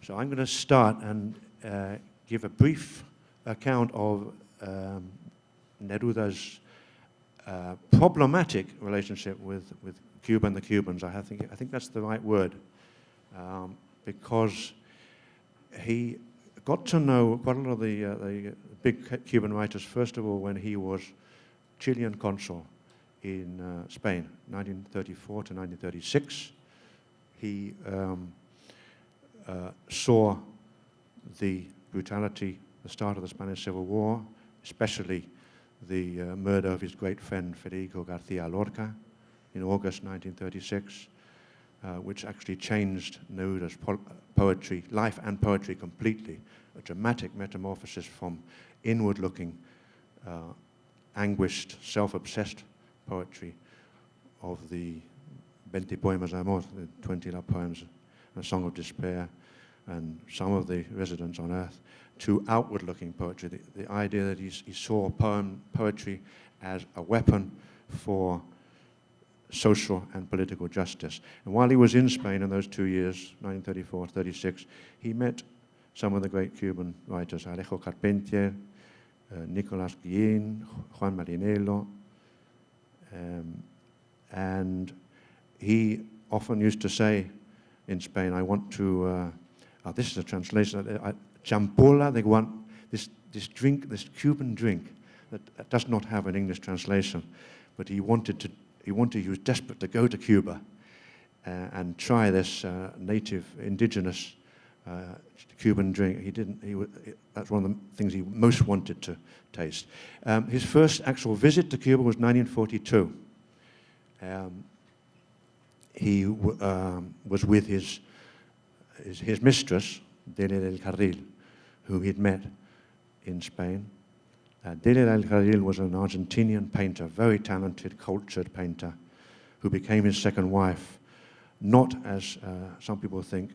So I'm going to start and give a brief account of Neruda's problematic relationship with Cuba and the Cubans. I think that's the right word, because he got to know quite a lot of the big Cuban writers, first of all, when he was Chilean consul in Spain, 1934 to 1936. He saw the brutality, the start of the Spanish Civil War, especially the murder of his great friend Federico Garcia Lorca in August 1936, which actually changed Neruda's poetry, life and poetry completely. A dramatic metamorphosis from inward-looking, anguished, self-obsessed poetry of the 20 poemas de amor, the 20 love poems, A Song of Despair, and Some of the Residents on Earth, to outward-looking poetry. The idea that he saw poetry as a weapon for social and political justice. And while he was in Spain in those 2 years, 1934-36, he met some of the great Cuban writers, Alejo Carpentier, Nicolás Guillén, Juan Marinello, and he often used to say in Spain, I want to, this is a translation, champola, they want this drink, this Cuban drink that does not have an English translation, but he was desperate to go to Cuba and try this native, indigenous Cuban drink. That's one of the things he most wanted to taste. His first actual visit to Cuba was 1942. He was with his mistress, Delia del Carril, who he'd met in Spain. Delia del Carril was an Argentinian painter, very talented, cultured painter, who became his second wife, not as some people think,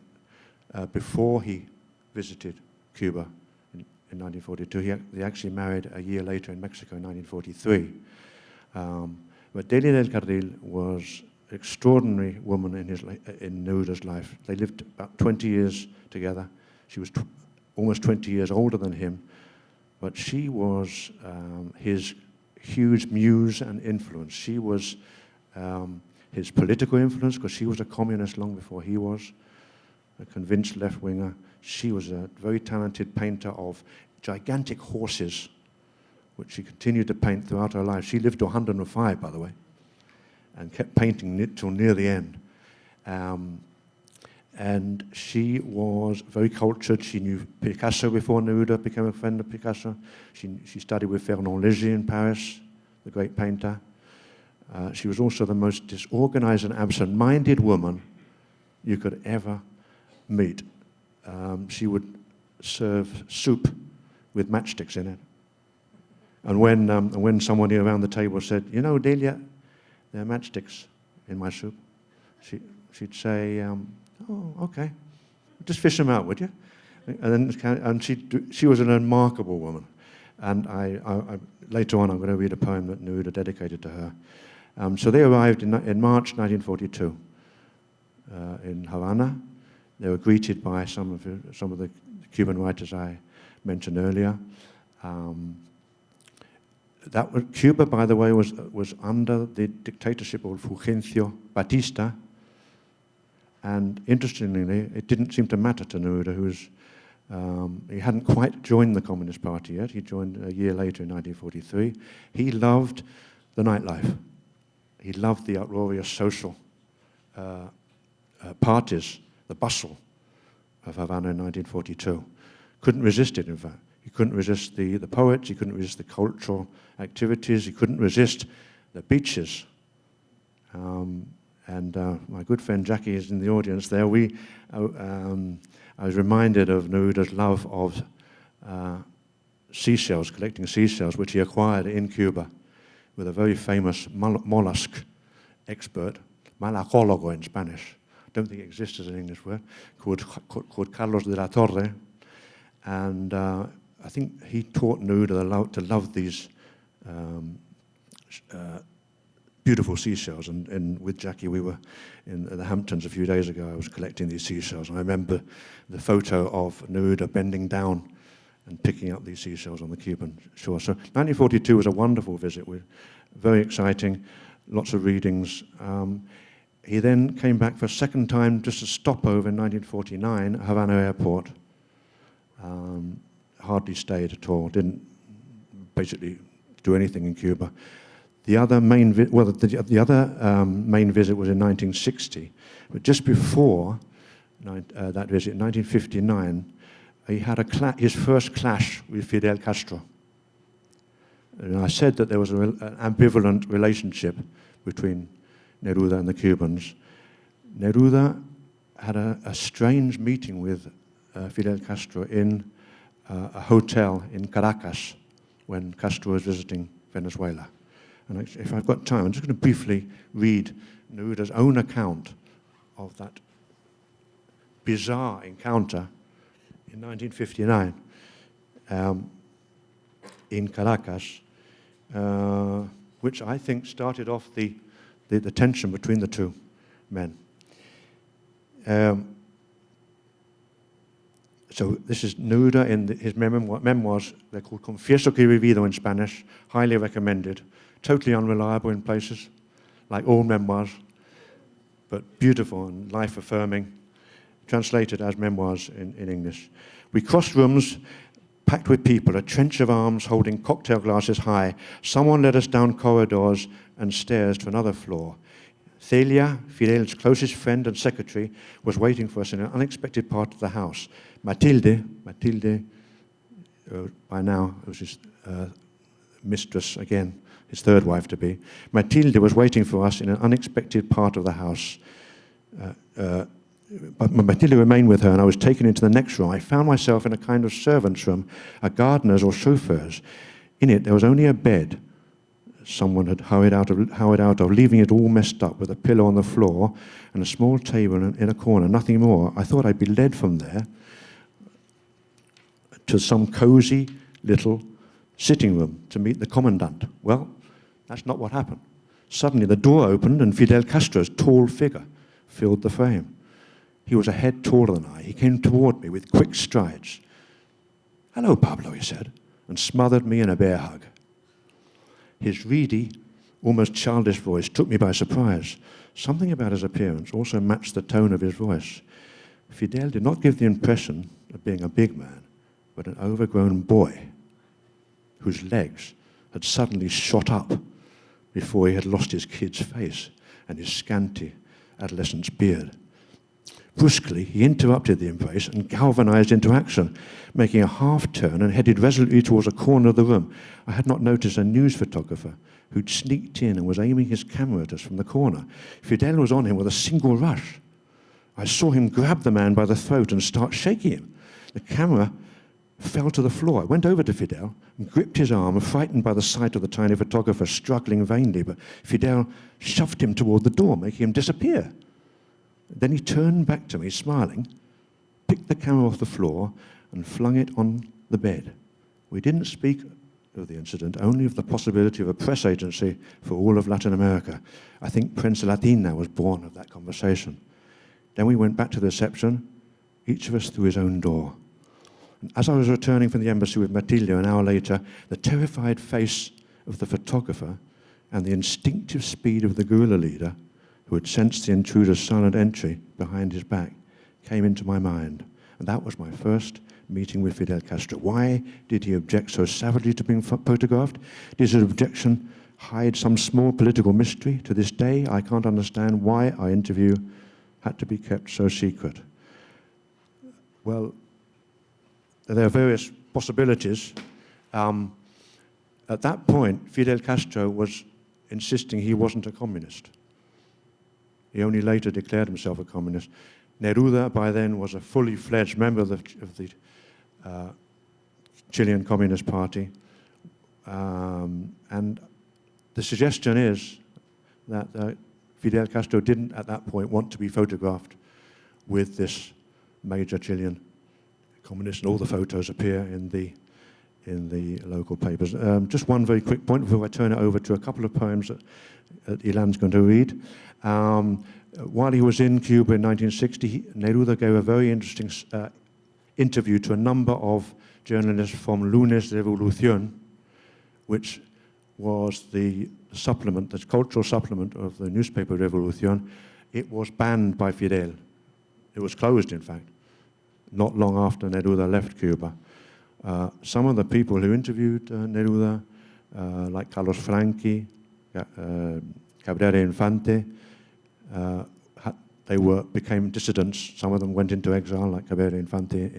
before he visited Cuba in 1942. They actually married a year later in Mexico in 1943. But Delia del Carril was an extraordinary woman in Neruda's life. They lived about 20 years together. She was almost 20 years older than him, but she was his huge muse and influence. She was his political influence, because she was a communist long before he was, a convinced left-winger. She was a very talented painter of gigantic horses, which she continued to paint throughout her life. She lived to 105, by the way, and kept painting it till near the end. And she was very cultured. She knew Picasso before Neruda became a friend of Picasso. She studied with Fernand Léger in Paris, the great painter. She was also the most disorganized and absent-minded woman you could ever meet. She would serve soup with matchsticks in it. And when somebody around the table said, "You know, Delia, there are matchsticks in my soup," she'd say, "Oh, okay. Just fish them out, would you?" And she was a remarkable woman. And I later on, I'm going to read a poem that Neruda dedicated to her. So they arrived in March 1942 in Havana. They were greeted by some of the Cuban writers I mentioned earlier. Cuba, by the way, was under the dictatorship of Fulgencio Batista. And interestingly, it didn't seem to matter to Neruda, he hadn't quite joined the Communist Party yet. He joined a year later in 1943. He loved the nightlife. He loved the uproarious social parties, the bustle of Havana in 1942. Couldn't resist it, in fact. He couldn't resist the poets. He couldn't resist the cultural activities. He couldn't resist the beaches. And my good friend Jackie is in the audience there. I was reminded of Neruda's love of seashells, collecting seashells, which he acquired in Cuba with a very famous mollusk expert, malacólogo in Spanish. I don't think it exists as an English word, called Carlos de la Torre. And I think he taught Neruda to love these beautiful seashells. And with Jackie, we were in the Hamptons a few days ago. I was collecting these seashells, and I remember the photo of Neruda bending down and picking up these seashells on the Cuban shore. So 1942 was a wonderful visit, very exciting, lots of readings. He then came back for a second time, just a stopover in 1949, Havana Airport. Hardly stayed at all, didn't basically do anything in Cuba. The other main visit was in 1960, but just before that visit, in 1959, he had his first clash with Fidel Castro. And I said that there was an ambivalent relationship between Neruda and the Cubans. Neruda had a strange meeting with Fidel Castro in a hotel in Caracas when Castro was visiting Venezuela. And if I've got time, I'm just going to briefly read Neruda's own account of that bizarre encounter in 1959 in Caracas, which I think started off the tension between the two men. So this is Neruda in his memoirs. They're called Confieso que he vivido in Spanish, highly recommended, totally unreliable in places, like all memoirs, but beautiful and life-affirming, translated as memoirs in English. We crossed rooms packed with people, a trench of arms holding cocktail glasses high. Someone led us down corridors and stairs to another floor. Celia, Fidel's closest friend and secretary, was waiting for us in an unexpected part of the house. Matilde, by now it was his mistress again, his third wife to be. Matilde was waiting for us in an unexpected part of the house. But Matilde remained with her, and I was taken into the next room. I found myself in a kind of servant's room, a gardener's or chauffeur's. In it, there was only a bed. Someone had hurried out of, leaving it all messed up with a pillow on the floor and a small table in a corner, nothing more. I thought I'd be led from there to some cozy little sitting room to meet the commandant. Well, that's not what happened. Suddenly the door opened and Fidel Castro's tall figure filled the frame. He was a head taller than I. He came toward me with quick strides. "Hello, Pablo," he said, and smothered me in a bear hug. His reedy, almost childish voice took me by surprise. Something about his appearance also matched the tone of his voice. Fidel did not give the impression of being a big man, but an overgrown boy whose legs had suddenly shot up before he had lost his kid's face and his scanty adolescent's beard. Brusquely, he interrupted the embrace and galvanized into action, making a half-turn and headed resolutely towards a corner of the room. I had not noticed a news photographer who'd sneaked in and was aiming his camera at us from the corner. Fidel was on him with a single rush. I saw him grab the man by the throat and start shaking him. The camera fell to the floor. I went over to Fidel and gripped his arm, frightened by the sight of the tiny photographer struggling vainly, but Fidel shoved him toward the door, making him disappear. Then he turned back to me, smiling, picked the camera off the floor, and flung it on the bed. We didn't speak of the incident, only of the possibility of a press agency for all of Latin America. I think Prensa Latina was born of that conversation. Then we went back to the reception, each of us through his own door. And as I was returning from the embassy with Matilde an hour later, the terrified face of the photographer and the instinctive speed of the guerrilla leader, who had sensed the intruder's silent entry behind his back, came into my mind. And that was my first meeting with Fidel Castro. Why did he object so savagely to being photographed? Did his objection hide some small political mystery? To this day, I can't understand why our interview had to be kept so secret. Well, there are various possibilities. At that point, Fidel Castro was insisting he wasn't a communist. He only later declared himself a communist. Neruda, by then, was a fully fledged member of the Chilean Communist Party. And the suggestion is that Fidel Castro didn't, at that point, want to be photographed with this major Chilean communist, and all the photos appear in in the local papers. Just one very quick point before I turn it over to a couple of poems that Ilan's going to read. While he was in Cuba in 1960, Neruda gave a very interesting interview to a number of journalists from Lunes de Revolución, which was the supplement, the cultural supplement of the newspaper Revolución. It was banned by Fidel. It was closed, in fact, not long after Neruda left Cuba. Some of the people who interviewed Neruda, like Carlos Franchi, Cabrera Infante, they became dissidents. Some of them went into exile, like Cabrera Infante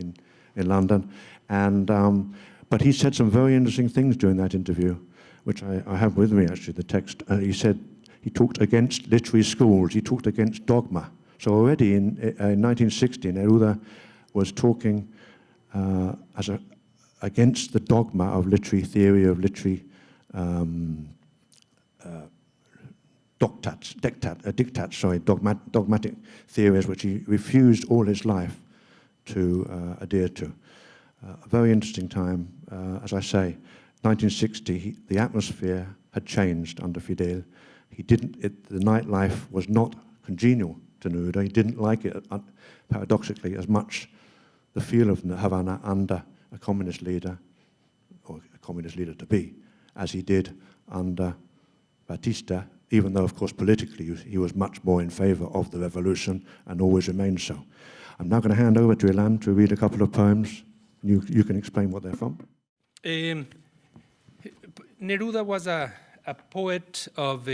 in London. But he said some very interesting things during that interview, which I have with me, actually, the text. He said he talked against literary schools. He talked against dogma. So already in 1960, Neruda was talking against the dogma of literary theory, of literary dogmatic theories, which he refused all his life to adhere to. A very interesting time. As I say, 1960, the atmosphere had changed under Fidel. The nightlife was not congenial to Neruda. He didn't like it, paradoxically, as much the feel of Havana under a communist leader, or a communist leader to be, as he did under Batista, even though, of course, politically he was much more in favor of the revolution and always remained so. I'm now going to hand over to Ilan to read a couple of poems. You can explain what they're from. Neruda was a poet of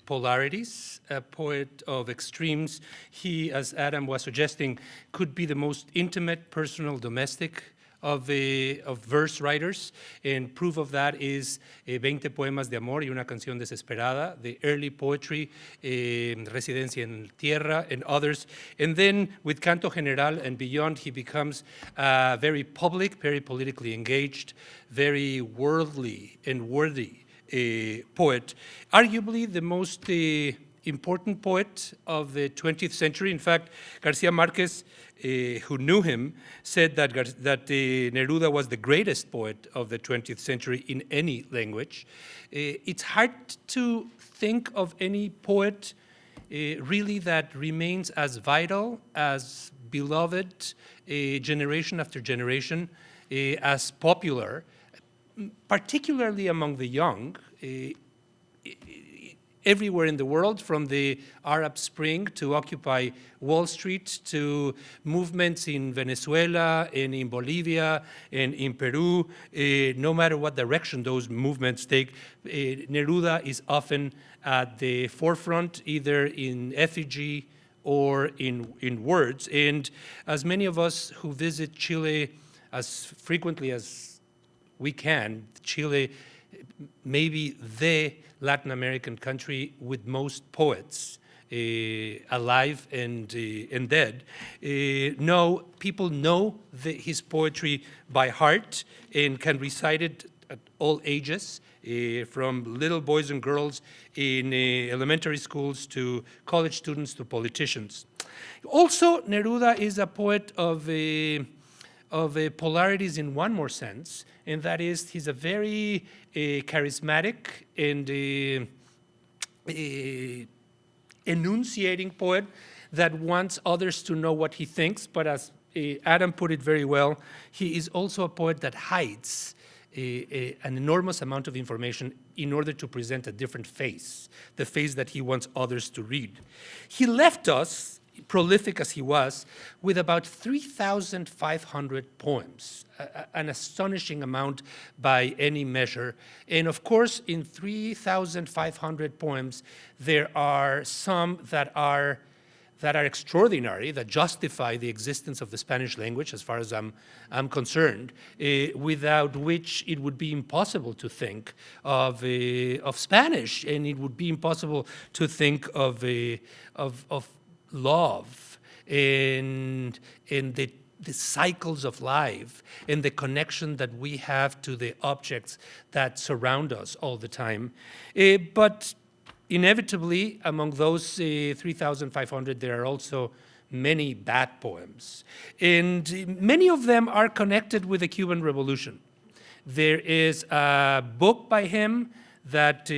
polarities, a poet of extremes. He, as Adam was suggesting, could be the most intimate, personal, domestic of verse writers, and proof of that is 20 poemas de amor y una canción desesperada, the early poetry, Residencia en Tierra, and others. And then with Canto General and beyond, he becomes very public, very politically engaged, very worldly and worthy poet, arguably the most important poet of the 20th century. In fact, Garcia Marquez, who knew him, said that Neruda was the greatest poet of the 20th century in any language. It's hard to think of any poet really that remains as vital, as beloved, generation after generation, as popular, particularly among the young, everywhere in the world, from the Arab Spring to Occupy Wall Street to movements in Venezuela and in Bolivia and in Peru. No matter what direction those movements take, Neruda is often at the forefront, either in effigy or in words. And as many of us who visit Chile as frequently as we can, Chile may be the Latin American country with most poets alive and dead. People know his poetry by heart and can recite it at all ages, from little boys and girls in elementary schools to college students to politicians. Also, Neruda is a poet of polarities in one more sense, and that is he's a very charismatic and enunciating poet that wants others to know what he thinks, but as Adam put it very well, he is also a poet that hides an enormous amount of information in order to present a different face, the face that he wants others to read. He left us, prolific as he was, with about 3,500 poems, an astonishing amount by any measure. And of course, in 3,500 poems, there are some that are extraordinary, that justify the existence of the Spanish language, as far as I'm concerned, without which it would be impossible to think of Spanish, and it would be impossible to think of love and the cycles of life and the connection that we have to the objects that surround us all the time. But inevitably, among those 3,500, there are also many bad poems. And many of them are connected with the Cuban Revolution. There is a book by him that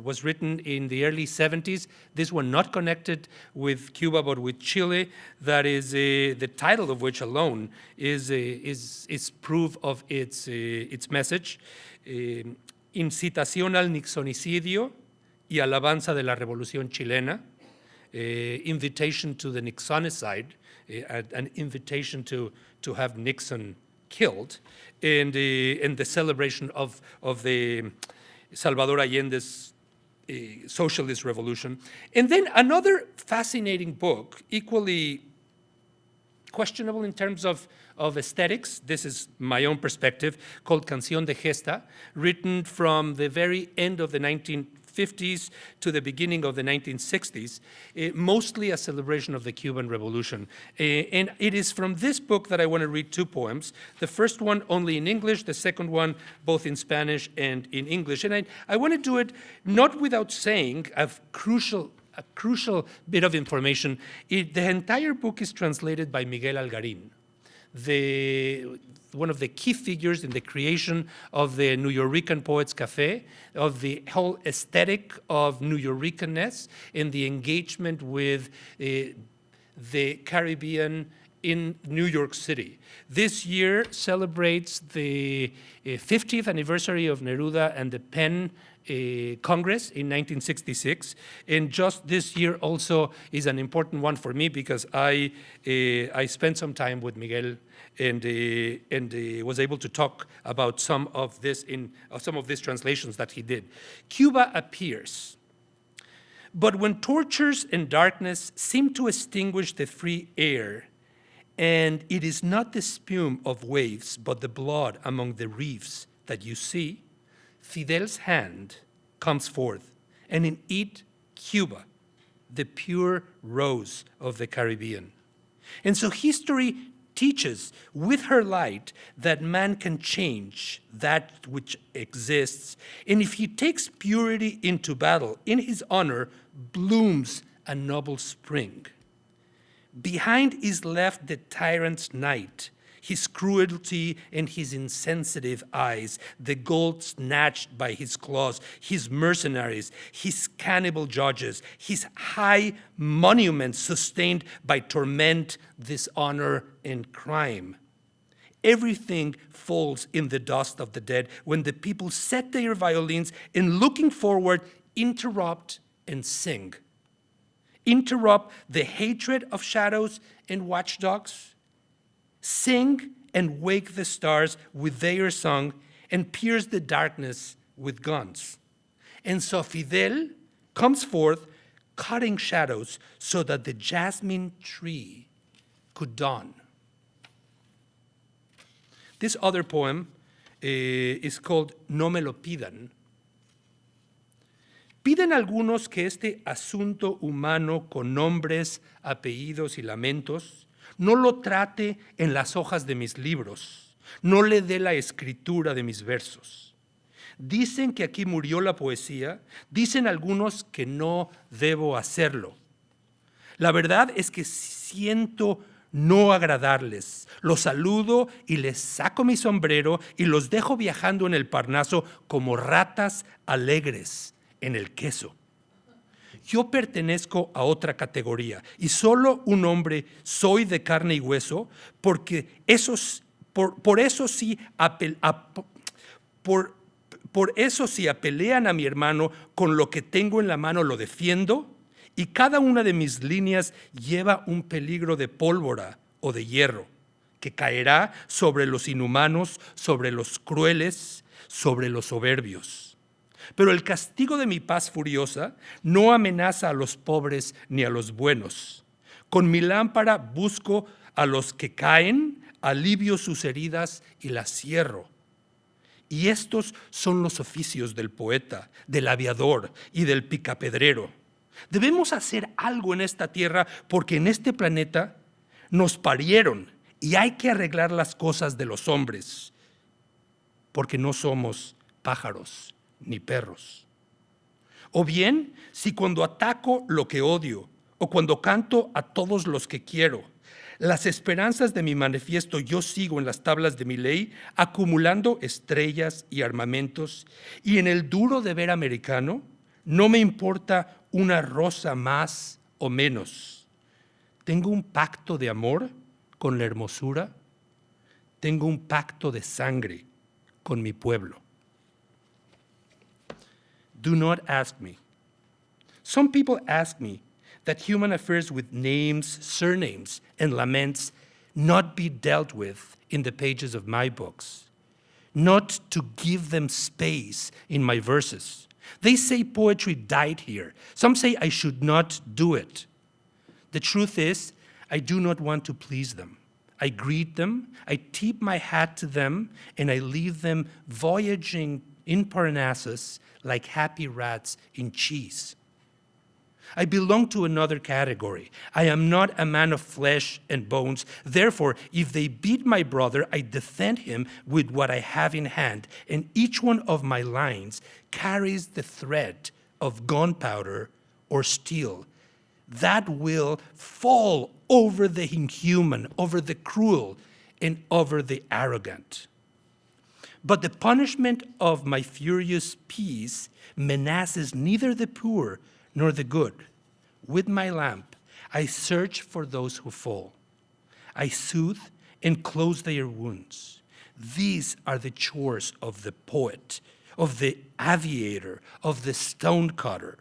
was written in the early 70s. This one not connected with Cuba, but with Chile. That is the title of which alone is proof of its message. Incitación al Nixonicidio y alabanza de la Revolución Chilena. Invitation to the Nixonicide, an invitation to have Nixon killed, and the celebration of the Salvador Allende's socialist revolution. And then another fascinating book, equally questionable in terms of aesthetics, this is my own perspective, called Canción de Gesta, written from the very end of the 1950s to the beginning of the 1960s, mostly a celebration of the Cuban Revolution. And it is from this book that I want to read two poems. The first one only in English, the second one both in Spanish and in English. And I want to do it not without saying a crucial bit of information. The entire book is translated by Miguel Algarín, one of the key figures in the creation of the Nuyorican Poets Cafe, of the whole aesthetic of Nuyorican-ness, and the engagement with the Caribbean in New York City. This year celebrates the 50th anniversary of Neruda and the Penn Congress in 1966, and just this year also is an important one for me because I spent some time with Miguel and was able to talk about some of these translations that he did. Cuba appears, but when tortures and darkness seem to extinguish the free air, and it is not the spume of waves, but the blood among the reefs that you see, Fidel's hand comes forth, and in it, Cuba, the pure rose of the Caribbean. And so history teaches with her light that man can change that which exists, and if he takes purity into battle, in his honor blooms a noble spring. Behind is left the tyrant's night, his cruelty and his insensitive eyes, the gold snatched by his claws, his mercenaries, his cannibal judges, his high monuments sustained by torment, dishonor, and crime. Everything falls in the dust of the dead when the people set their violins and looking forward, interrupt and sing. Interrupt the hatred of shadows and watchdogs, sing and wake the stars with their song, and pierce the darkness with guns. And so Fidel comes forth, cutting shadows so that the jasmine tree could dawn. This other poem is called No me lo pidan. Piden algunos que este asunto humano con nombres, apellidos y lamentos no lo trate en las hojas de mis libros, no le dé la escritura de mis versos. Dicen que aquí murió la poesía, dicen algunos que no debo hacerlo. La verdad es que siento no agradarles. Los saludo y les saco mi sombrero y los dejo viajando en el Parnaso como ratas alegres en el queso. Yo pertenezco a otra categoría y solo un hombre soy de carne y hueso, porque por eso sí apelean a mi hermano, con lo que tengo en la mano lo defiendo, y cada una de mis líneas lleva un peligro de pólvora o de hierro que caerá sobre los inhumanos, sobre los crueles, sobre los soberbios. Pero el castigo de mi paz furiosa no amenaza a los pobres ni a los buenos. Con mi lámpara busco a los que caen, alivio sus heridas y las cierro. Y estos son los oficios del poeta, del aviador y del picapedrero. Debemos hacer algo en esta tierra porque en este planeta nos parieron y hay que arreglar las cosas de los hombres, porque no somos pájaros ni perros. O bien, si cuando ataco lo que odio, o cuando canto a todos los que quiero, Las esperanzas de mi manifiesto yo sigo en las tablas de mi ley, acumulando estrellas y armamentos, y en el duro deber americano no me importa una rosa más o menos. Tengo un pacto de amor con la hermosura, tengo un pacto de sangre con mi pueblo. Do not ask me. Some people ask me that human affairs with names, surnames, and laments not be dealt with in the pages of my books, not to give them space in my verses. They say poetry died here. Some say I should not do it. The truth is, I do not want to please them. I greet them, I tip my hat to them, and I leave them voyaging in Parnassus like happy rats in cheese. I belong to another category. I am not a man of flesh and bones. Therefore, if they beat my brother, I defend him with what I have in hand, and each one of my lines carries the thread of gunpowder or steel that will fall over the inhuman, over the cruel, and over the arrogant. But the punishment of my furious peace menaces neither the poor nor the good. With my lamp, I search for those who fall. I soothe and close their wounds. These are the chores of the poet, of the aviator, of the stonecutter.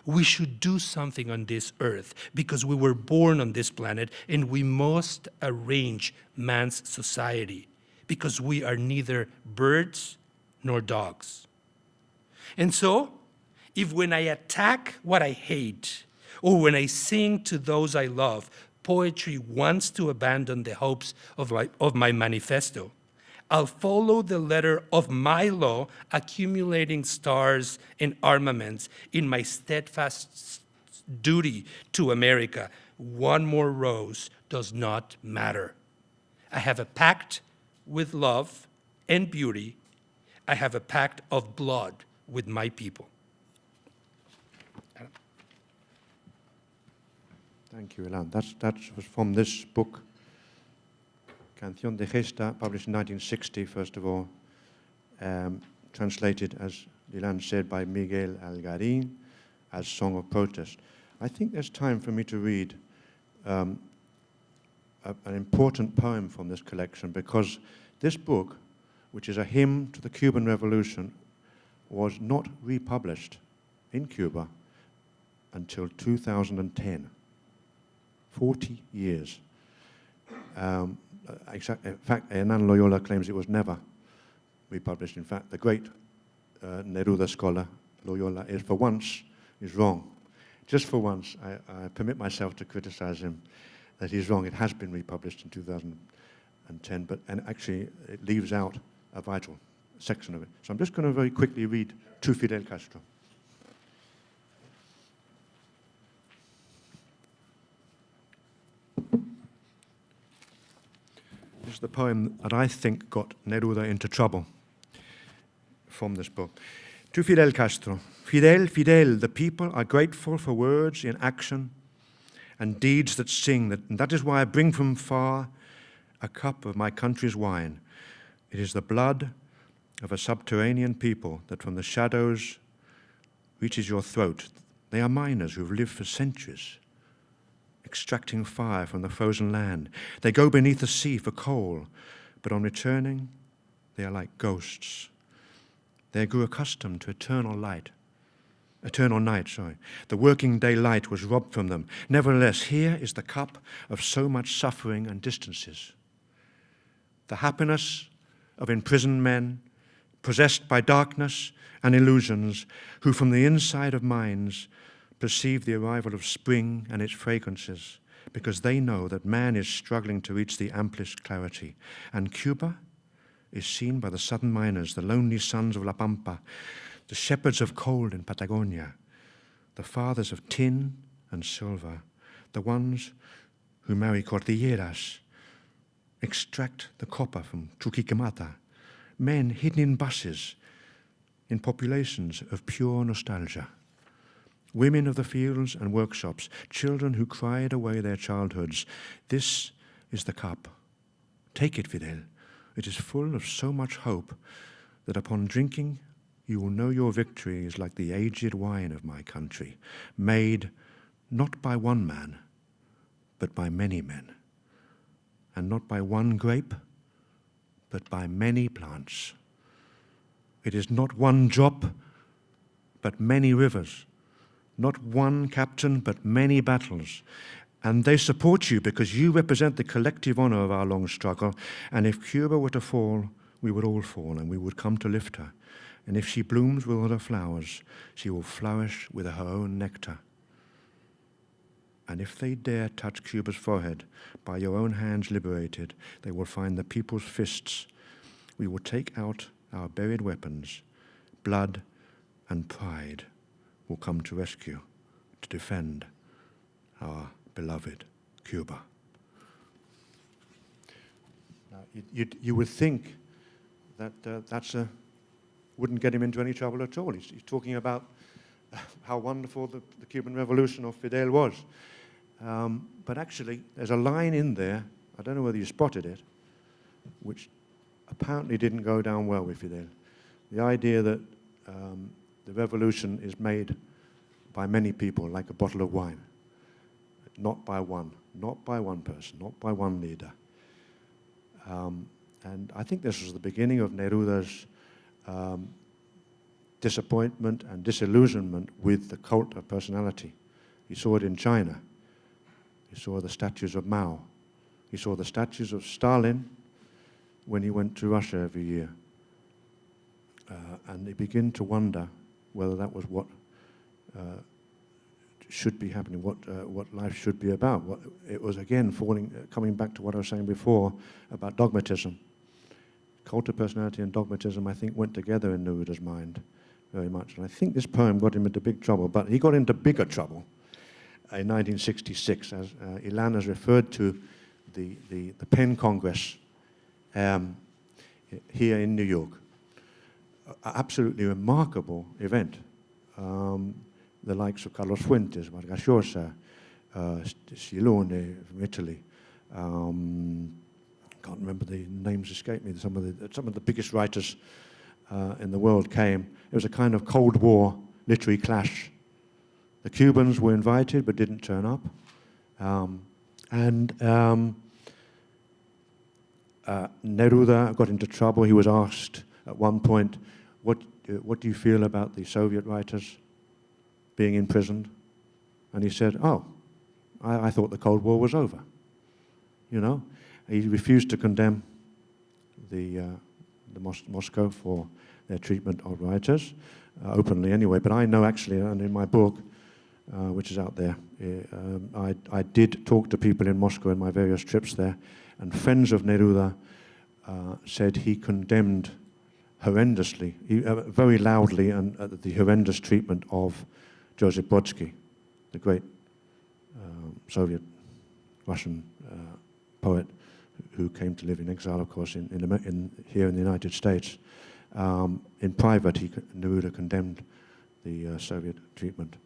We should do something on this earth because we were born on this planet, and we must arrange man's society because we are neither birds nor dogs. And so, if when I attack what I hate, or when I sing to those I love, poetry wants to abandon the hopes of my manifesto, I'll follow the letter of my law, accumulating stars and armaments in my steadfast duty to America. One more rose does not matter. I have a pact with love and beauty. I have a pact of blood with my people. Thank you, Ilan. That was from this book, Canción de Gesta, published in 1960, first of all, translated, as Ilan said, by Miguel Algarín as Song of Protest. I think there's time for me to read an important poem from this collection, because this book, which is a hymn to the Cuban Revolution, was not republished in Cuba until 2010. 40 years. In fact, Hernán Loyola claims it was never republished. In fact, the great Neruda scholar, Loyola, for once, is wrong. Just for once, I permit myself to criticize him that he's wrong. It has been republished in 2010, and actually it leaves out a vital section of it. So I'm just going to very quickly read to Fidel Castro. This is the poem that I think got Neruda into trouble from this book. To Fidel Castro. Fidel, Fidel, the people are grateful for words in action and deeds that sing. And that is why I bring from far a cup of my country's wine. It is the blood of a subterranean people that from the shadows reaches your throat. They are miners who have lived for centuries, extracting fire from the frozen land. They go beneath the sea for coal, but on returning, they are like ghosts. They grew accustomed to eternal night. The working day light was robbed from them. Nevertheless, here is the cup of so much suffering and distances. The happiness of imprisoned men, possessed by darkness and illusions, who from the inside of minds perceive the arrival of spring and its fragrances, because they know that man is struggling to reach the amplest clarity. And Cuba is seen by the southern miners, the lonely sons of La Pampa, the shepherds of coal in Patagonia, the fathers of tin and silver, the ones who marry cordilleras, extract the copper from Chuquicamata, men hidden in buses, in populations of pure nostalgia. women of the fields and workshops, children who cried away their childhoods. This is the cup. Take it, Fidel. It is full of so much hope that upon drinking you will know your victory is like the aged wine of my country, made not by one man, but by many men, and not by one grape, but by many plants. It is not one drop, but many rivers, not one captain, but many battles. And they support you because you represent the collective honor of our long struggle. And if Cuba were to fall, we would all fall, and we would come to lift her. And if she blooms with all her flowers, she will flourish with her own nectar. And if they dare touch Cuba's forehead, by your own hands liberated, they will find the people's fists. We will take out our buried weapons. Blood and pride will come to rescue, to defend our beloved Cuba. Now, you would think that wouldn't get him into any trouble at all. He's talking about how wonderful the Cuban Revolution of Fidel was. But actually, there's a line in there, I don't know whether you spotted it, which apparently didn't go down well with Fidel. The idea that the revolution is made by many people, like a bottle of wine, not by one person, not by one leader. And I think this was the beginning of Neruda's disappointment and disillusionment with the cult of personality. He saw it in China. He saw the statues of Mao. He saw the statues of Stalin when he went to Russia every year. And he began to wonder whether that was what should be happening, what life should be about. It was, again, coming back to what I was saying before about dogmatism. Cult of personality and dogmatism, I think, went together in Neruda's mind very much. And I think this poem got him into big trouble, but he got into bigger trouble in 1966, as Ilan has referred to the Penn Congress here in New York. Absolutely remarkable event. The likes of Carlos Fuentes, Vargas Llosa, Silone from Italy. Can't remember, the names escape me. Some of the biggest writers in the world came. It was a kind of Cold War literary clash. The Cubans were invited but didn't turn up. Neruda got into trouble. He was asked at one point, what do you feel about the Soviet writers being imprisoned? And he said, I thought the Cold War was over. You know, he refused to condemn the Moscow for their treatment of writers, openly anyway. But I know actually, and in my book, which is out there, I did talk to people in Moscow in my various trips there, and friends of Neruda said he condemned horrendously, very loudly, and the horrendous treatment of Joseph Brodsky, the great Soviet Russian poet who came to live in exile, of course, here in the United States. In private, Neruda condemned the Soviet treatment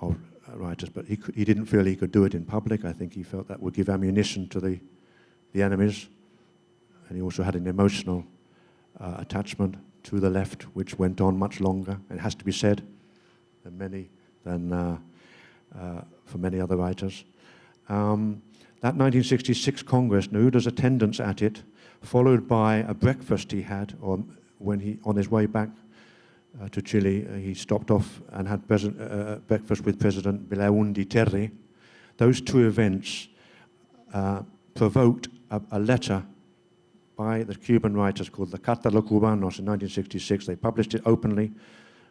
of writers, but he didn't feel he could do it in public. I think he felt that would give ammunition to the enemies, and he also had an emotional attachment to the left, which went on much longer, it has to be said, than for many other writers. That 1966 Congress, Neruda's attendance at it, followed by a breakfast he had, or when he, on his way back to Chile, he stopped off and had breakfast with President Belaúnde Terry. Those two events provoked a letter by the Cuban writers called the Carta a los Cubanos in 1966. They published it openly,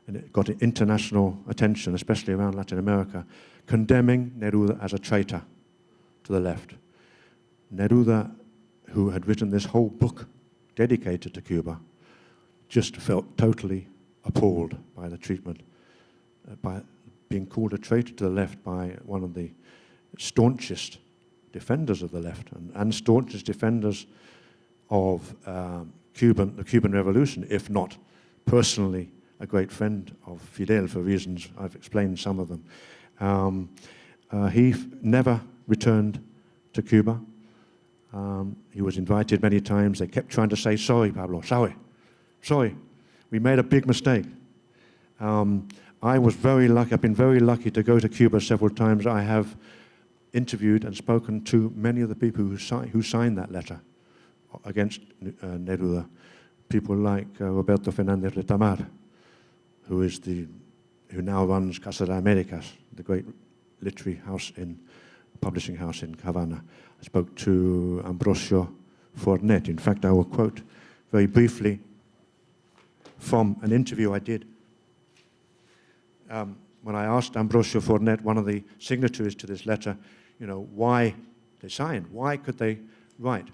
and it got international attention, especially around Latin America, condemning Neruda as a traitor to the left. Neruda, who had written this whole book dedicated to Cuba, just felt totally appalled by the treatment, by being called a traitor to the left by one of the staunchest defenders of the left and staunchest defenders of the Cuban Revolution, if not personally a great friend of Fidel for reasons I've explained some of them. He never returned to Cuba. He was invited many times. They kept trying to say, sorry, Pablo, sorry, we made a big mistake. I was very lucky, I've been very lucky to go to Cuba several times. I have interviewed and spoken to many of the people who signed that letter against Neruda. People like Roberto Fernández Retamar, who now runs Casa de Américas, the great literary house publishing house in Havana. I spoke to Ambrosio Fornet. In fact, I will quote very briefly from an interview I did when I asked Ambrosio Fornet, one of the signatories to this letter, why they signed, why could they write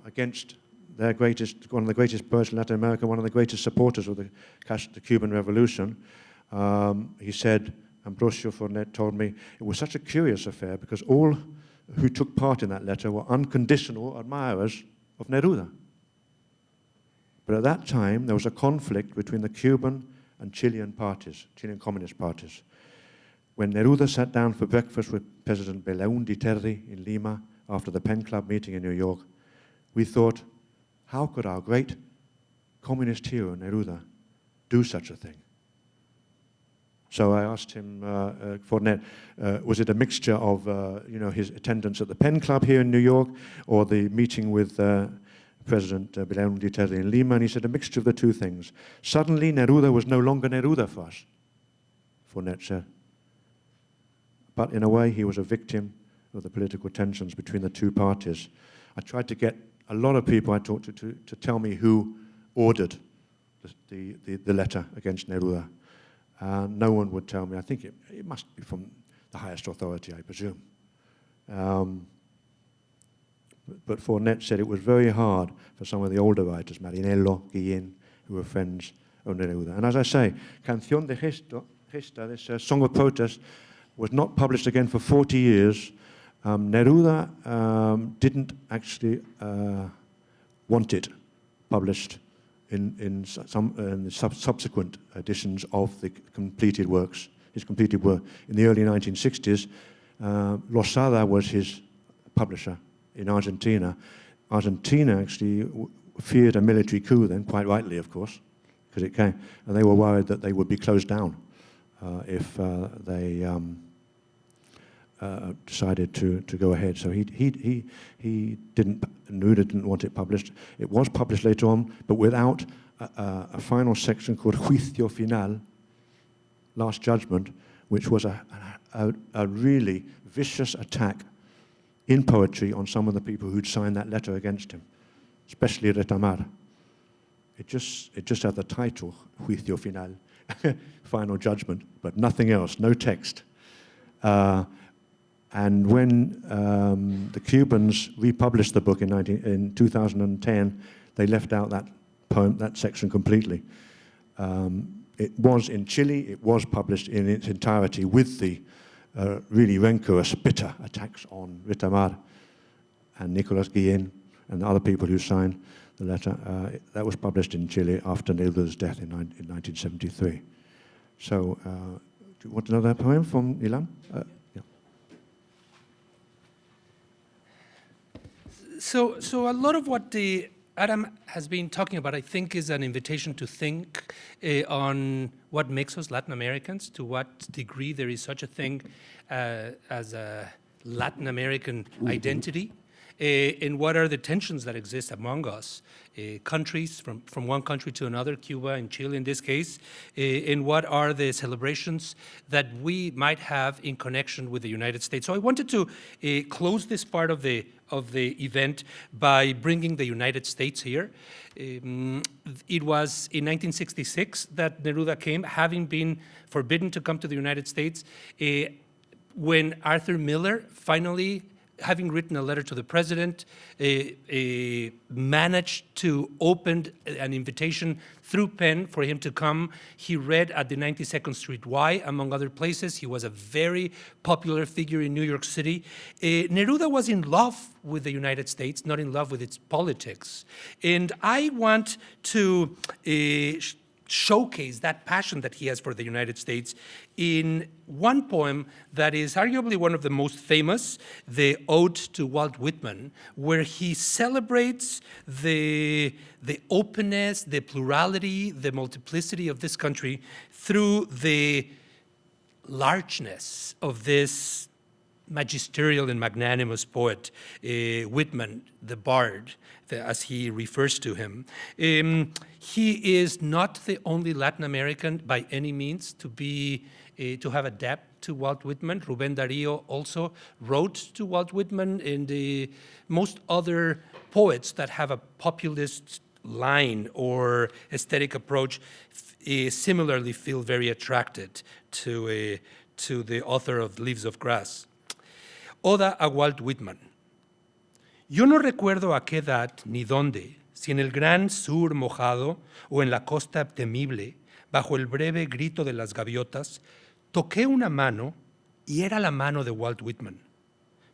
against their one of the greatest poets in Latin America, one of the greatest supporters of the Cuban Revolution. He said, Ambrosio Fornet told me, it was such a curious affair because all who took part in that letter were unconditional admirers of Neruda. But at that time, there was a conflict between the Cuban and Chilean communist parties. When Neruda sat down for breakfast with President Belaúnde Terry in Lima after the Pen Club meeting in New York, we thought, how could our great communist hero, Neruda, do such a thing? So I asked him, Fornet, was it a mixture of his attendance at the Pen Club here in New York or the meeting with President Belaúnde Terry in Lima? And he said, a mixture of the two things. Suddenly, Neruda was no longer Neruda for us, Fornet said. But in a way, he was a victim of the political tensions between the two parties. I tried to get a lot of people I talked to tell me who ordered the letter against Neruda. No one would tell me. I think it must be from the highest authority, I presume. But Fornet said it was very hard for some of the older writers, Marinello, Guillén, who were friends of Neruda. And as I say, Canción de Gesta, this song of protest, was not published again for 40 years. Neruda didn't actually want it published in subsequent editions of the completed works, his completed work. In the early 1960s, Losada was his publisher in Argentina. Argentina actually feared a military coup then, quite rightly, of course, because it came, and they were worried that they would be closed down if they decided to go ahead. So Neruda didn't want it published. It was published later on, but without a final section called Juicio Final, Last Judgment, which was a really vicious attack in poetry on some of the people who'd signed that letter against him, especially Retamar. It just had the title, Juicio Final, Final Judgment, but nothing else, no text. And when the Cubans republished the book in 2010, they left out that poem, that section completely. It was in Chile, it was published in its entirety with the really rancorous, bitter attacks on Retamar and Nicolas Guillén and the other people who signed the letter. That was published in Chile after Neruda's death in 1973. So, do you want another poem from Ilan? Yeah. So a lot of what Adam has been talking about, I think, is an invitation to think on what makes us Latin Americans, to what degree there is such a thing as a Latin American identity, and what are the tensions that exist among us, countries from one country to another, Cuba and Chile in this case, and what are the celebrations that we might have in connection with the United States. So I wanted to close this part of the event by bringing the United States here. It was in 1966 that Neruda came, having been forbidden to come to the United States, when Arthur Miller finally, having written a letter to the president, managed to open an invitation through pen for him to come. He read at the 92nd Street Y, among other places. He was a very popular figure in New York City. Neruda was in love with the United States, not in love with its politics. And I want to showcase that passion that he has for the United States in one poem that is arguably one of the most famous, the Ode to Walt Whitman, where he celebrates the openness, the plurality, the multiplicity of this country through the largeness of this magisterial and magnanimous poet, Whitman, the bard, as he refers to him. He is not the only Latin American by any means to have a debt to Walt Whitman. Rubén Darío also wrote to Walt Whitman, and most other poets that have a populist line or aesthetic approach similarly feel very attracted to the author of Leaves of Grass. Oda a Walt Whitman. Yo no recuerdo a qué edad ni dónde, si en el gran sur mojado o en la costa temible, bajo el breve grito de las gaviotas, toqué una mano y era la mano de Walt Whitman.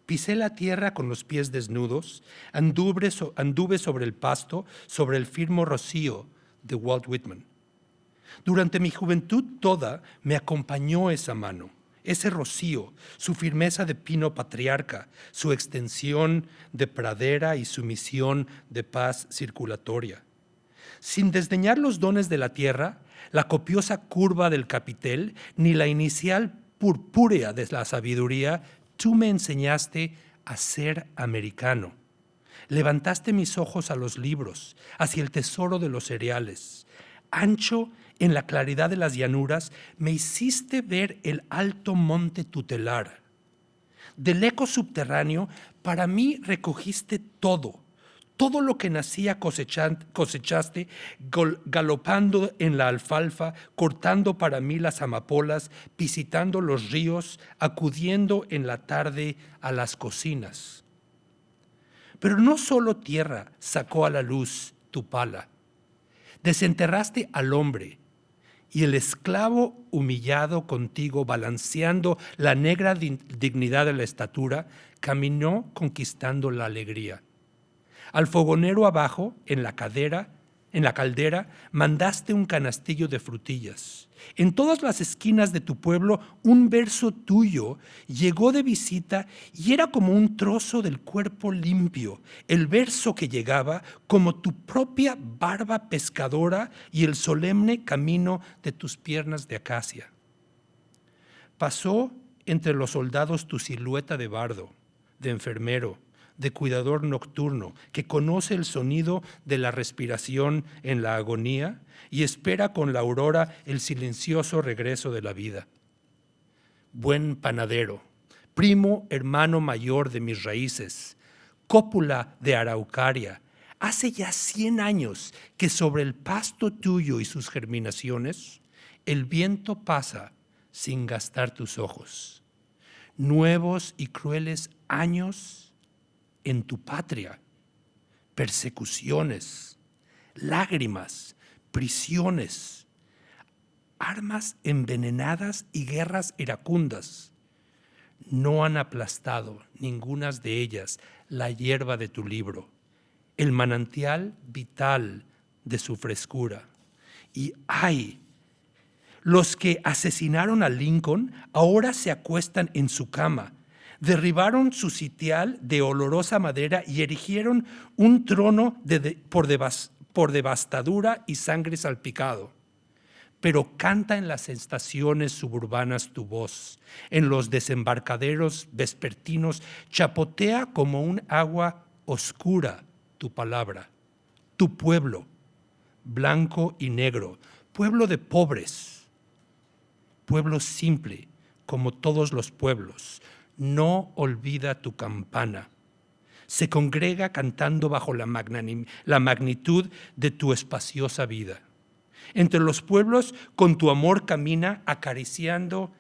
Pisé la tierra con los pies desnudos, anduve sobre el pasto, sobre el firme rocío de Walt Whitman. Durante mi juventud toda me acompañó esa mano, ese rocío, su firmeza de pino patriarca, su extensión de pradera y su misión de paz circulatoria. Sin desdeñar los dones de la tierra, la copiosa curva del capitel, ni la inicial purpúrea de la sabiduría, tú me enseñaste a ser americano. Levantaste mis ojos a los libros, hacia el tesoro de los cereales. Ancho en la claridad de las llanuras, me hiciste ver el alto monte tutelar. Del eco subterráneo, para mí recogiste todo lo que nacía cosechaste, galopando en la alfalfa, cortando para mí las amapolas, visitando los ríos, acudiendo en la tarde a las cocinas. Pero no solo tierra sacó a la luz tu pala, desenterraste al hombre, y el esclavo humillado contigo, balanceando la negra dignidad de la estatura, caminó conquistando la alegría. Al fogonero abajo, en la caldera, mandaste un canastillo de frutillas. En todas las esquinas de tu pueblo, un verso tuyo llegó de visita y era como un trozo del cuerpo limpio, el verso que llegaba como tu propia barba pescadora y el solemne camino de tus piernas de acacia. Pasó entre los soldados tu silueta de bardo, de enfermero, de cuidador nocturno, que conoce el sonido de la respiración en la agonía y espera con la aurora el silencioso regreso de la vida. Buen panadero, primo hermano mayor de mis raíces, cópula de araucaria, hace ya 100 años que sobre el pasto tuyo y sus germinaciones, el viento pasa sin gastar tus ojos. Nuevos y crueles años en tu patria, persecuciones, lágrimas, prisiones, armas envenenadas y guerras iracundas. No han aplastado, ninguna de ellas, la hierba de tu libro, el manantial vital de su frescura. Y ¡ay! Los que asesinaron a Lincoln ahora se acuestan en su cama. Derribaron su sitial de olorosa madera y erigieron un trono por devastadura y sangre salpicado. Pero canta en las estaciones suburbanas tu voz, en los desembarcaderos vespertinos chapotea como un agua oscura tu palabra, tu pueblo, blanco y negro, pueblo de pobres, pueblo simple como todos los pueblos. No olvida tu campana. Se congrega cantando bajo la magnitud de tu espaciosa vida. Entre los pueblos con tu amor camina acariciando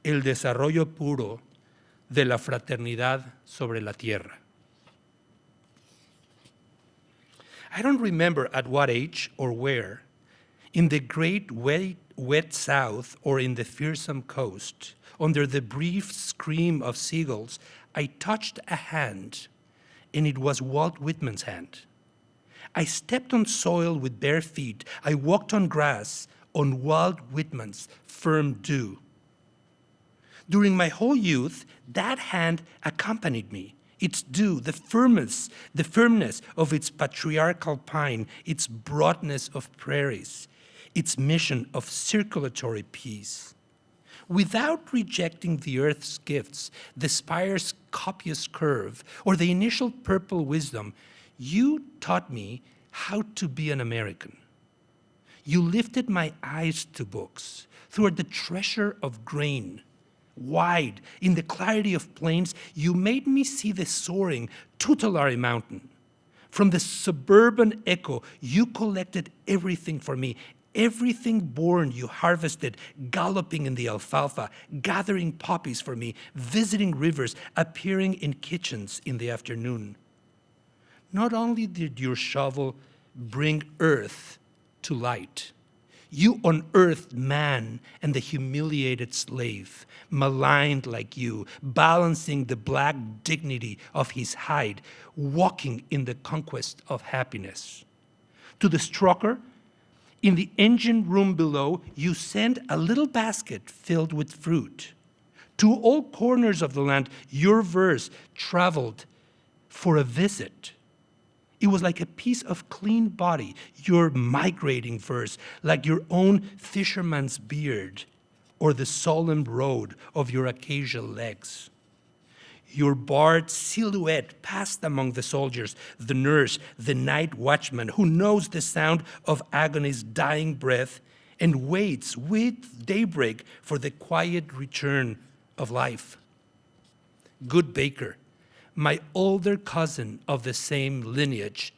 el desarrollo puro de la fraternidad sobre la tierra. I don't remember at what age or where, in the great wet south or in the fearsome coast, under the brief scream of seagulls, I touched a hand, and it was Walt Whitman's hand. I stepped on soil with bare feet. I walked on grass, on Walt Whitman's firm dew. During my whole youth, that hand accompanied me. Its dew, the firmness of its patriarchal pine, its broadness of prairies, its mission of circulatory peace. Without rejecting the earth's gifts, the spire's copious curve, or the initial purple wisdom, you taught me how to be an American. You lifted my eyes to books, toward the treasure of grain. Wide, in the clarity of plains, you made me see the soaring, tutelary mountain. From the suburban echo, you collected everything for me. Everything born you harvested, galloping in the alfalfa, gathering poppies for me, visiting rivers, appearing in kitchens in the afternoon. Not only did your shovel bring earth to light, you unearthed man and the humiliated slave, maligned like you, balancing the black dignity of his hide, walking in the conquest of happiness. To the stroker, in the engine room below, you sent a little basket filled with fruit. To all corners of the land, your verse traveled for a visit. It was like a piece of clean body, your migrating verse, like your own fisherman's beard or the solemn road of your acacia legs. Your barred silhouette passed among the soldiers, the nurse, the night watchman, who knows the sound of agony's dying breath and waits with daybreak for the quiet return of life. Good baker, my older cousin of the same lineage,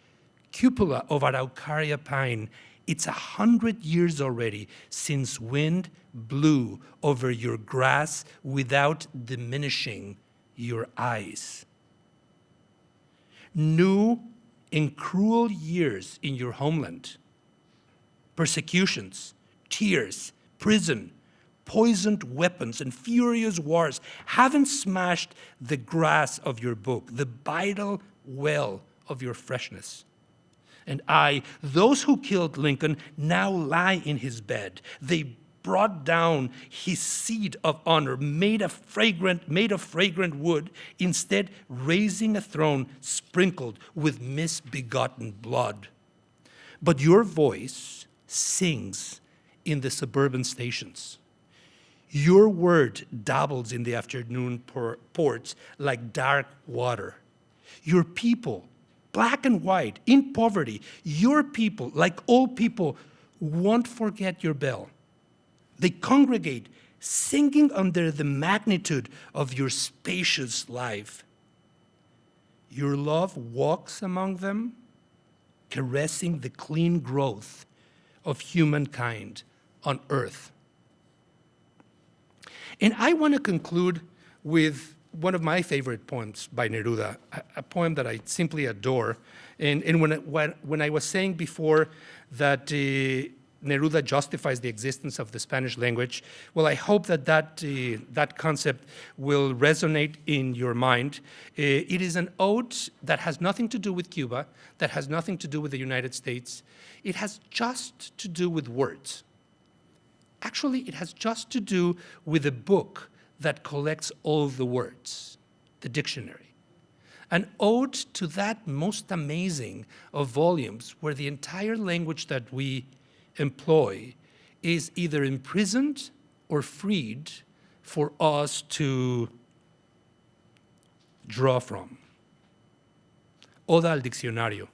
cupola of Araucaria pine, it's 100 years already since wind blew over your grass without diminishing your eyes. New and cruel years in your homeland, persecutions, tears, prison, poisoned weapons, and furious wars haven't smashed the grass of your book, the vital well of your freshness. And those who killed Lincoln, now lie in his bed. They brought down his seat of honor, made of fragrant wood, instead raising a throne sprinkled with misbegotten blood. But your voice sings in the suburban stations. Your word dabbles in the afternoon ports like dark water. Your people, black and white, in poverty, your people, like all people, won't forget your bell. They congregate, singing under the magnitude of your spacious life. Your love walks among them, caressing the clean growth of humankind on earth. And I want to conclude with one of my favorite poems by Neruda, a poem that I simply adore. And when I was saying before that Neruda justifies the existence of the Spanish language, well, I hope that concept will resonate in your mind. It is an ode that has nothing to do with Cuba, that has nothing to do with the United States. It has just to do with words. Actually, it has just to do with a book that collects all the words, the dictionary. An ode to that most amazing of volumes where the entire language that we employ is either imprisoned or freed for us to draw from. Oda al diccionario.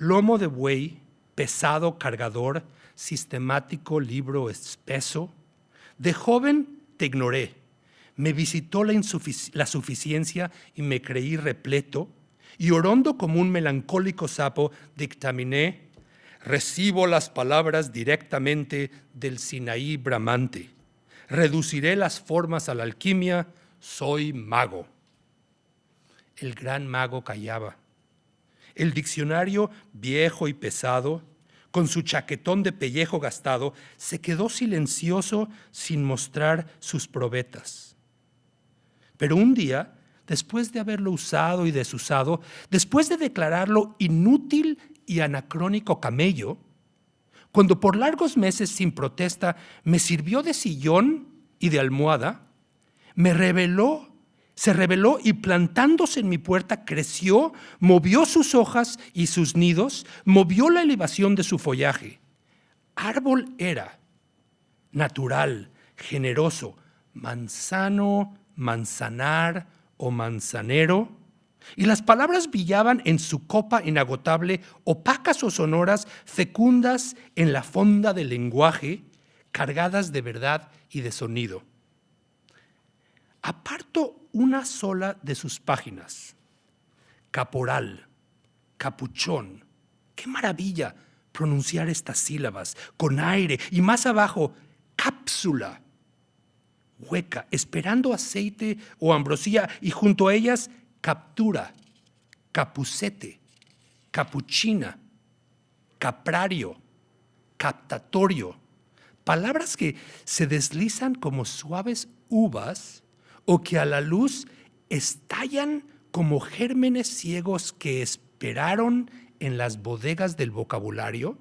Lomo de buey, pesado cargador, sistemático libro espeso. De joven te ignoré, me visitó la suficiencia y me creí repleto, y orondo como un melancólico sapo dictaminé, recibo las palabras directamente del Sinaí bramante, reduciré las formas a la alquimia, soy mago. El gran mago callaba. El diccionario, viejo y pesado, con su chaquetón de pellejo gastado, se quedó silencioso sin mostrar sus probetas. Pero un día, después de haberlo usado y desusado, después de declararlo inútil y anacrónico camello, cuando por largos meses sin protesta me sirvió de sillón y de almohada, se reveló y plantándose en mi puerta creció, movió sus hojas y sus nidos, movió la elevación de su follaje. Árbol era, natural, generoso, manzano, manzanar o manzanero, y las palabras brillaban en su copa inagotable, opacas o sonoras, fecundas en la fonda del lenguaje, cargadas de verdad y de sonido. Aparto una sola de sus páginas. Caporal, capuchón. ¡Qué maravilla pronunciar estas sílabas con aire! Y más abajo, cápsula, hueca, esperando aceite o ambrosía, y junto a ellas, captura, capucete, capuchina, caprario, captatorio. Palabras que se deslizan como suaves uvas o que a la luz estallan como gérmenes ciegos que esperaron en las bodegas del vocabulario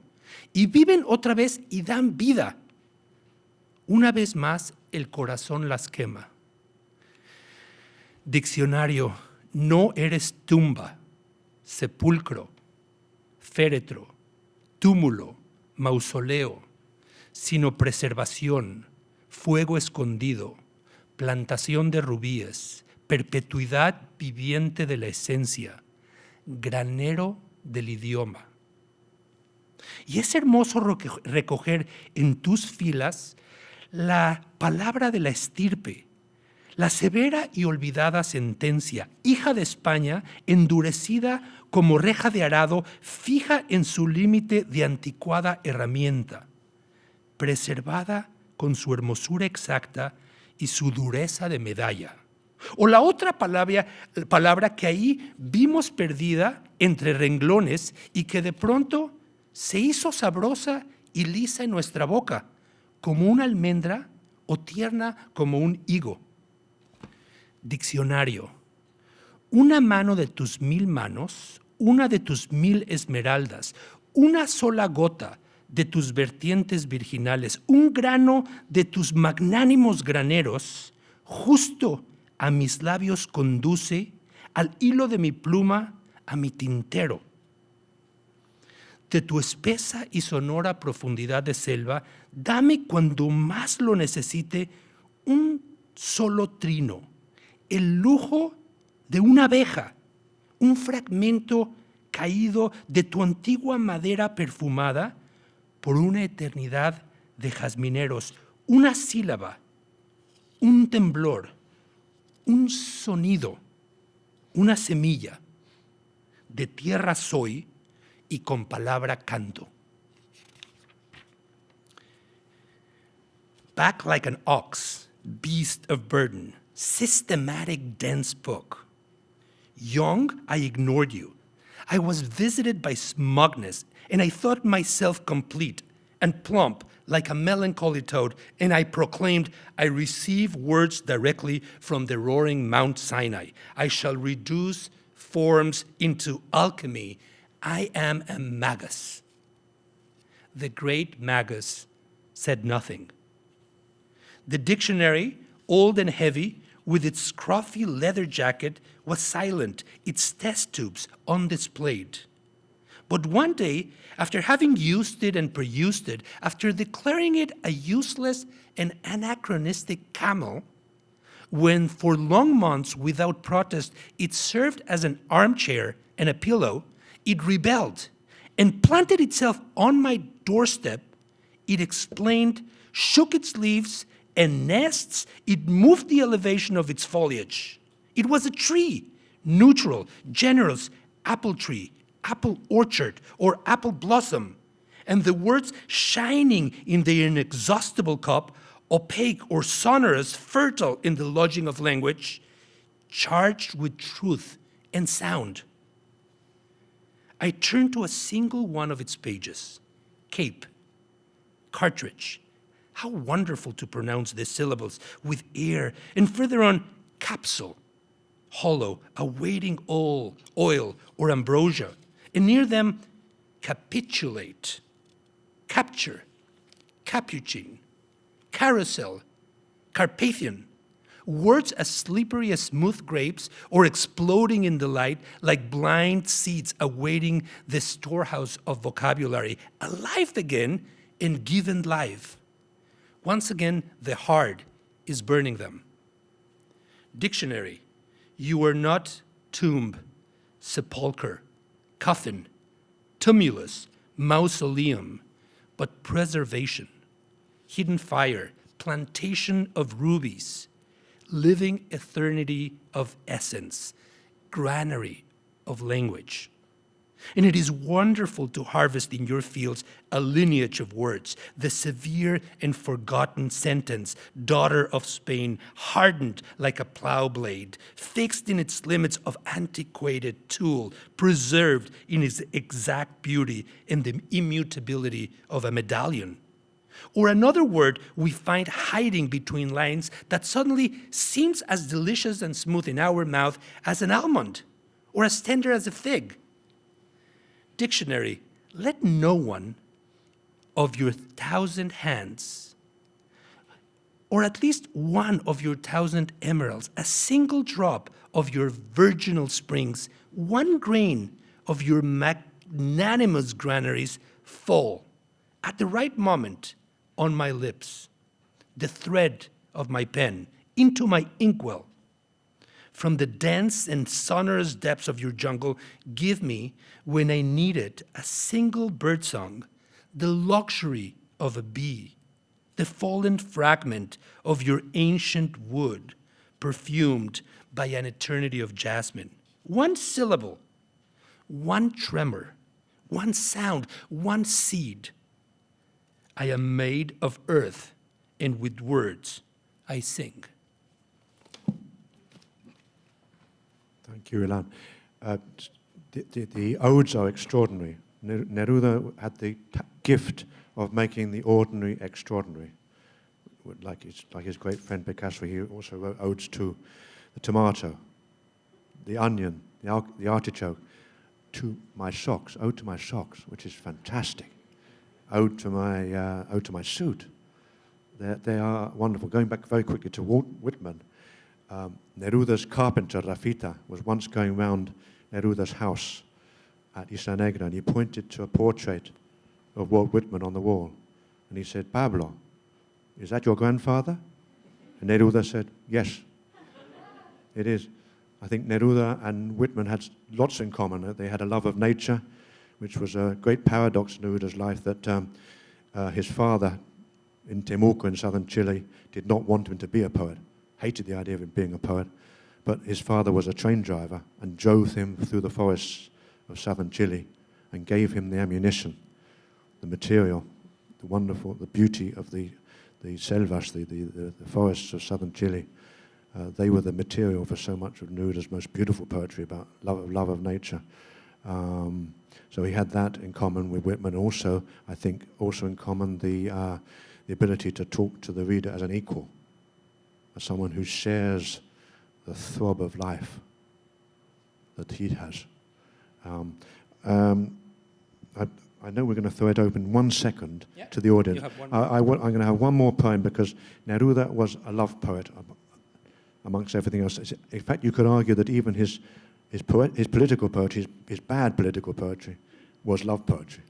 y viven otra vez y dan vida. Una vez más, el corazón las quema. Diccionario, no eres tumba, sepulcro, féretro, túmulo, mausoleo, sino preservación, fuego escondido, plantación de rubíes, perpetuidad viviente de la esencia, granero del idioma. Y es hermoso recoger en tus filas la palabra de la estirpe, la severa y olvidada sentencia, hija de España, endurecida como reja de arado, fija en su límite de anticuada herramienta, preservada con su hermosura exacta y su dureza de medalla. O la otra palabra que ahí vimos perdida entre renglones y que de pronto se hizo sabrosa y lisa en nuestra boca, como una almendra o tierna como un higo. Diccionario, una mano de tus 1000 manos, una de tus 1000 esmeraldas, una sola gota de tus vertientes virginales, un grano de tus magnánimos graneros, justo a mis labios conduce, al hilo de mi pluma, a mi tintero. De tu espesa y sonora profundidad de selva, dame cuando más lo necesite un solo trino, el lujo de una abeja, un fragmento caído de tu antigua madera perfumada por una eternidad de jazmineros, una sílaba, un temblor, un sonido, una semilla. De tierra soy y con palabra canto. Back like an ox, beast of burden, systematic dense book. Young, I ignored you. I was visited by smugness, and I thought myself complete and plump like a melancholy toad, and I proclaimed, I receive words directly from the roaring Mount Sinai. I shall reduce forms into alchemy. I am a magus. The great magus said nothing. The dictionary, old and heavy, with its scruffy leather jacket, was silent, its test tubes undisplayed. But one day, after having used it and perused it, after declaring it a useless and anachronistic camel, when for long months without protest it served as an armchair and a pillow, it rebelled and planted itself on my doorstep. It explained, shook its leaves and nests, it moved the elevation of its foliage. It was a tree, neutral, generous, apple tree, apple orchard, or apple blossom, and the words shining in the inexhaustible cup, opaque or sonorous, fertile in the lodging of language, charged with truth and sound. I turned to a single one of its pages, cape, cartridge. How wonderful to pronounce these syllables with air, and further on, capsule, hollow, awaiting oil or ambrosia. And near them, capitulate, capture, capuchin, carousel, Carpathian, words as slippery as smooth grapes or exploding in delight like blind seeds awaiting the storehouse of vocabulary, alive again and given life. Once again, the heart is burning them. Dictionary, you are not tomb, sepulcher, coffin, tumulus, mausoleum, but preservation, hidden fire, plantation of rubies, living eternity of essence, granary of language. And it is wonderful to harvest in your fields a lineage of words, the severe and forgotten sentence, daughter of Spain, hardened like a plow blade, fixed in its limits of antiquated tool, preserved in its exact beauty and the immutability of a medallion. Or another word we find hiding between lines that suddenly seems as delicious and smooth in our mouth as an almond, or as tender as a fig. Dictionary, let no one of your 1,000 hands, or at least one of your 1,000 emeralds, a single drop of your virginal springs, one grain of your magnanimous granaries fall at the right moment on my lips, the thread of my pen into my inkwell. From the dense and sonorous depths of your jungle, give me, when I need it, a single birdsong, the luxury of a bee, the fallen fragment of your ancient wood, perfumed by an eternity of jasmine. One syllable, one tremor, one sound, one seed. I am made of earth, and with words I sing. Thank you, Ilan. The odes are extraordinary. Neruda had the gift of making the ordinary extraordinary. Like his great friend Picasso, he also wrote odes to the tomato, the onion, the artichoke, to my socks, ode to my socks, which is fantastic. Ode to my suit. They are wonderful. Going back very quickly to Walt Whitman, Neruda's carpenter, Rafita, was once going round Neruda's house at Isla Negra, and he pointed to a portrait of Walt Whitman on the wall. And he said, "Pablo, is that your grandfather?" And Neruda said, "Yes, it is." I think Neruda and Whitman had lots in common. They had a love of nature, which was a great paradox in Neruda's life, that his father in Temuco in southern Chile did not want him to be a poet, hated the idea of him being a poet, but his father was a train driver and drove him through the forests of southern Chile and gave him the ammunition, the material, the beauty of the selvas, the forests of southern Chile. They were the material for so much of Neruda's most beautiful poetry about love of nature. So he had that in common with Whitman. Also, I think, also in common the ability to talk to the reader as an equal, as someone who shares the throb of life that he has. I know we're going to throw it open 1 second to the audience. I'm going to have one more poem, because Neruda was a love poet amongst everything else. In fact, you could argue that even his political poetry, his bad political poetry, was love poetry.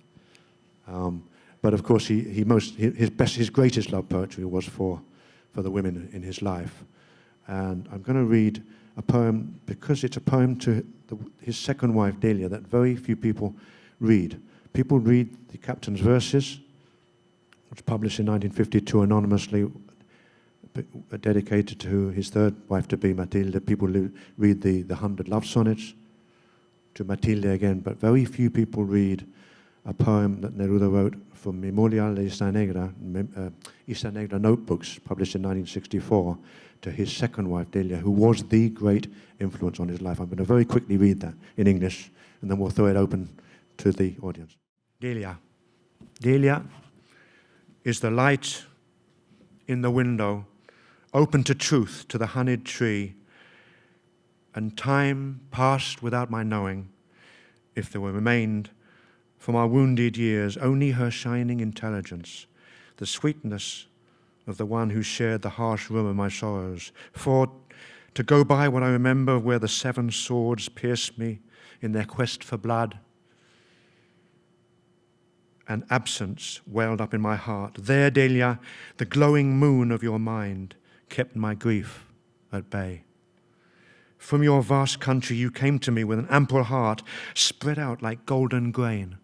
But of course, his greatest love poetry was for the women in his life. And I'm going to read a poem, because it's a poem to his second wife, Delia, that very few people read. People read the Captain's Verses, which was published in 1952 anonymously, dedicated to his third wife-to-be, Matilde. People read the 100 Love Sonnets to Matilde again, but very few people read a poem that Neruda wrote for Memorial de Isla Negra notebooks, published in 1964, to his second wife, Delia, who was the great influence on his life. I'm going to very quickly read that in English, and then we'll throw it open to the audience. Delia. Delia is the light in the window, open to truth, to the honeyed tree. and time passed without my knowing, if there were remained from our wounded years only her shining intelligence, the sweetness of the one who shared the harsh room of my sorrows. For to go by what I remember where the 7 swords pierced me in their quest for blood, and absence welled up in my heart. There, Delia, the glowing moon of your mind kept my grief at bay. From your vast country you came to me with an ample heart, spread out like golden grain,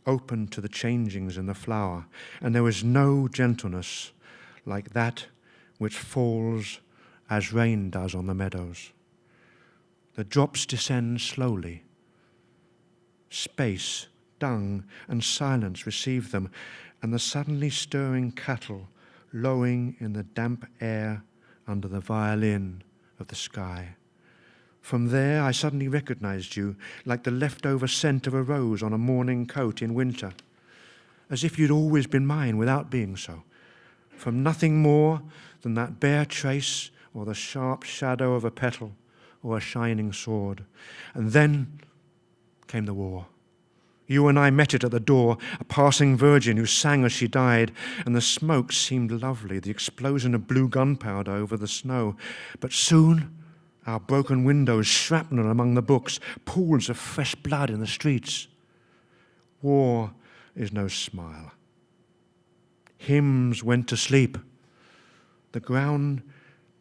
open to the changings in the flower, and there was no gentleness like that which falls as rain does on the meadows. The drops descend slowly. Space, dung, and silence receive them, and the suddenly stirring cattle lowing in the damp air under the violin of the sky. From there I suddenly recognized you, like the leftover scent of a rose on a morning coat in winter, as if you'd always been mine without being so, from nothing more than that bare trace or the sharp shadow of a petal or a shining sword. And then came the war. You and I met it at the door, a passing virgin who sang as she died, and the smoke seemed lovely, the explosion of blue gunpowder over the snow. But soon, our broken windows, shrapnel among the books, pools of fresh blood in the streets. War is no smile. Hymns went to sleep. The ground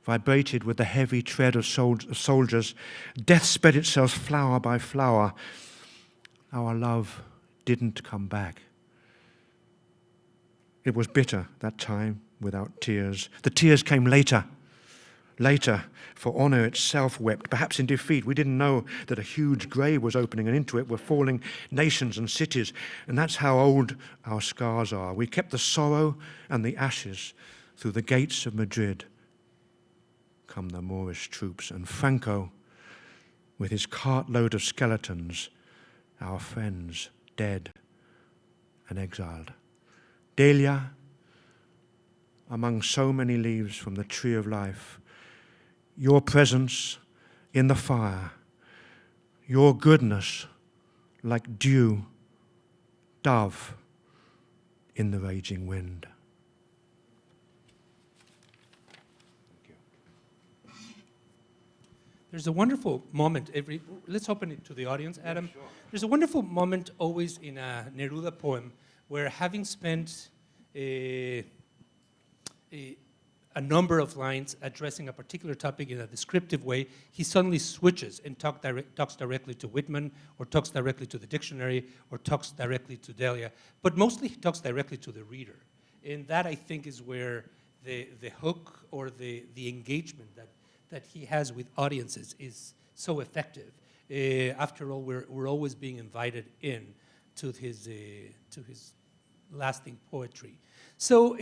vibrated with the heavy tread of soldiers. Death spread itself flower by flower. Our love didn't come back. It was bitter, that time, without tears. The tears came later. Later, for honor itself wept, perhaps in defeat. We didn't know that a huge grave was opening, and into it were falling nations and cities. And that's how old our scars are. We kept the sorrow and the ashes through the gates of Madrid. Come the Moorish troops, and Franco, with his cartload of skeletons, our friends dead and exiled. Delia, among so many leaves from the tree of life, your presence in the fire, your goodness like dew, dove in the raging wind. There's a wonderful moment let's open it to the audience, Adam. Yeah, sure. There's a wonderful moment always in a Neruda poem where, having spent a number of lines addressing a particular topic in a descriptive way, he suddenly switches and talks directly to Whitman, or talks directly to the dictionary, or talks directly to Delia. But mostly he talks directly to the reader. And that, I think, is where the hook or the engagement that he has with audiences is so effective. After all, we're always being invited in to his lasting poetry. So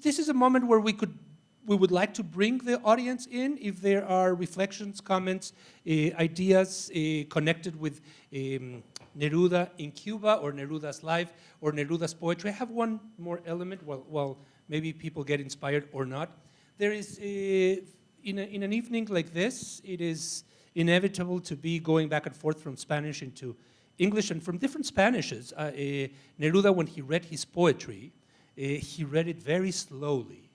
this is a moment where we would like to bring the audience in if there are reflections, comments, ideas connected with Neruda in Cuba, or Neruda's life, or Neruda's poetry. I have one more element while maybe people get inspired or not. There is, in an evening like this, it is inevitable to be going back and forth from Spanish into English, and from different Spanishes. Neruda, when he read his poetry, he read it very slowly,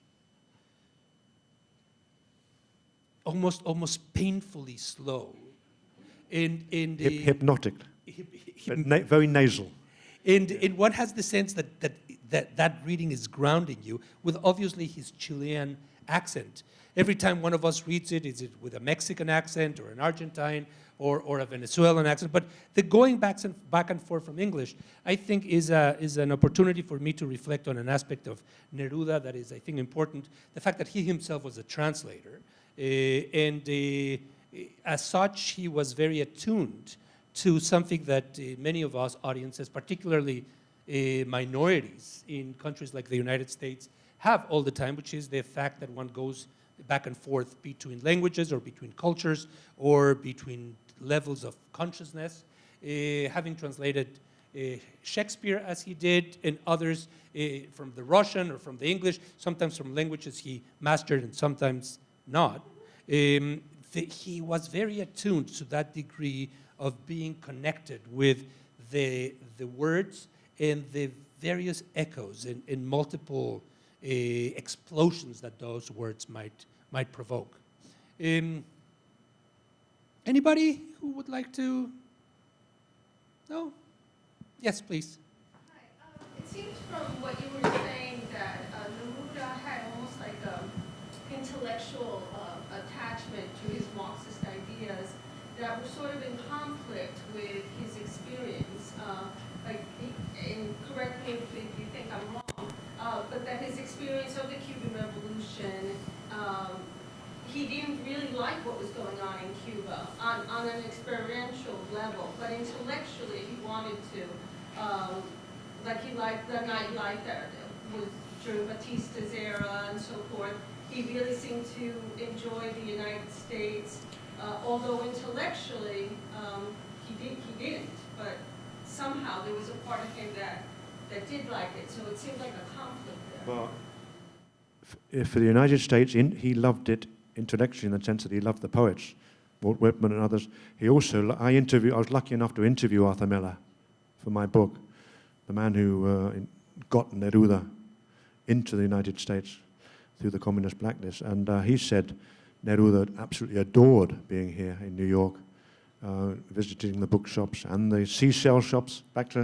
almost painfully slow, and hypnotic, very nasal. And one has the sense that reading is grounding you, with obviously his Chilean accent. Every time one of us reads it, is it with a Mexican accent or an Argentine or a Venezuelan accent? But the going back and forth from English, I think, is an opportunity for me to reflect on an aspect of Neruda that is, I think, important. The fact that he himself was a translator, and as such, he was very attuned to something that many of us audiences, particularly minorities in countries like the United States, have all the time, which is the fact that one goes back and forth between languages, or between cultures, or between levels of consciousness. Having translated Shakespeare as he did, and others from the Russian or from the English, sometimes from languages he mastered and sometimes not. he was very attuned to that degree of being connected with the words and the various echoes and multiple explosions that those words might provoke. Anybody who would like to? No? Yes, please. Hi. It seems from what you were saying that Neruda had almost like an intellectual attachment to his Marxist ideas that were sort of in conflict with his experience. And correct me if you think I'm wrong, but that his experience of the Cuban Revolution, he didn't really like what was going on in Cuba on an experiential level, but intellectually he wanted to. Like he liked the nightlife that was during Batista's era and so forth. He really seemed to enjoy the United States, although intellectually he didn't. But somehow there was a part of him that did like it. So it seemed like a conflict there. Well, for the United States, he loved it intellectually in the sense that he loved the poets, Walt Whitman and others. He also, I was lucky enough to interview Arthur Miller for my book, the man who got Neruda into the United States through the communist blacklist. And he said Neruda absolutely adored being here in New York, visiting the bookshops and the seashell shops, but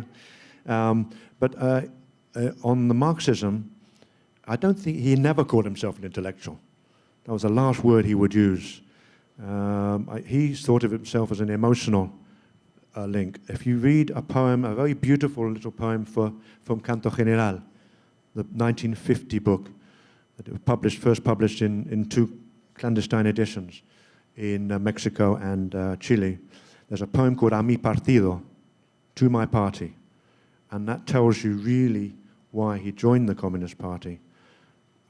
on the Marxism, I don't think he never called himself an intellectual. That was the last word he would use. He thought of himself as an emotional link. If you read a poem, a very beautiful little poem from Canto General, the 1950 book, that was first published in 2 clandestine editions in Mexico and Chile. There's a poem called A mi partido, to my party, and that tells you really why he joined the Communist Party,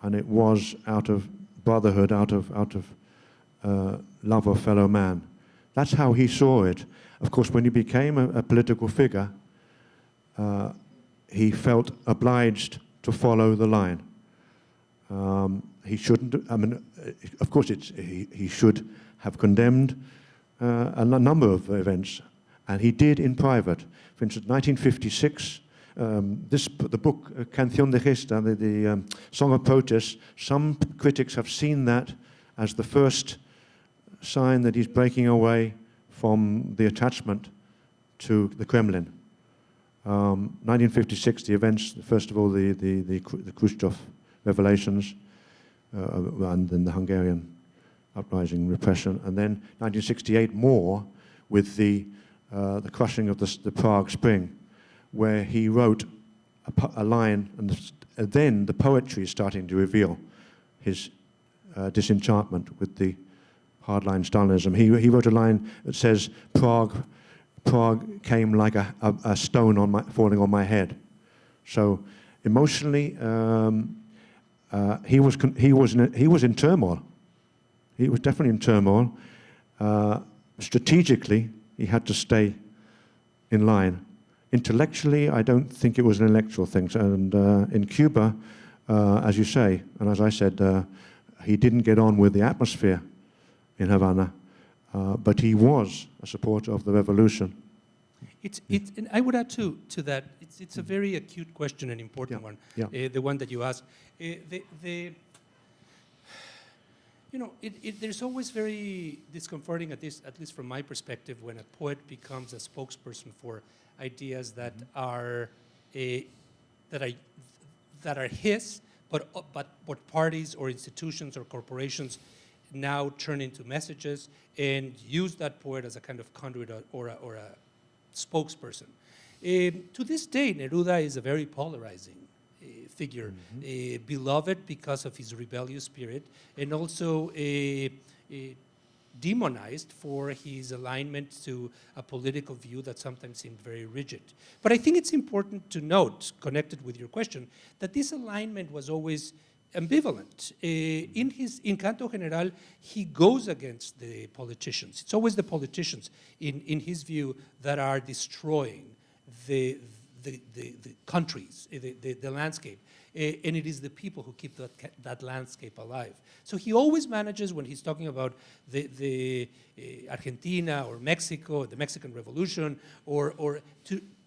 and it was out of brotherhood, out of love of fellow man. That's how he saw it. Of course, when he became a political figure, he felt obliged to follow the line. He shouldn't, I mean, of course, he should have condemned a number of events, and he did in private. For instance, 1956, the book Canción de Gesta, the Song of Protest, some critics have seen that as the first sign that he's breaking away from the attachment to the Kremlin. 1956, the events, first of all, the Khrushchev revelations, and then the Hungarian uprising, repression, and then 1968 more with the crushing of the Prague Spring, where he wrote a line, and then the poetry is starting to reveal his disenchantment with the hardline Stalinism. He wrote a line that says, Prague came like a stone falling on my head. So emotionally, he was in turmoil. He was definitely in turmoil. Strategically, he had to stay in line. Intellectually, I don't think it was an intellectual thing. And in Cuba, as you say, and as I said, he didn't get on with the atmosphere in Havana, but he was a supporter of the revolution. And I would add to that, it's a very acute question, an important one, the one that you asked. There's always very discomforting, at least from my perspective, when a poet becomes a spokesperson for ideas that are his, but what parties or institutions or corporations now turn into messages and use that poet as a kind of conduit or a spokesperson. To this day, Neruda is a very polarizing figure, beloved because of his rebellious spirit, and also demonized for his alignment to a political view that sometimes seemed very rigid. But I think it's important to note, connected with your question, that this alignment was always ambivalent. In Canto General, he goes against the politicians. It's always the politicians, in his view, that are destroying the the countries, the landscape. And it is the people who keep that landscape alive. So he always manages, when he's talking about the Argentina or Mexico, the Mexican Revolution, or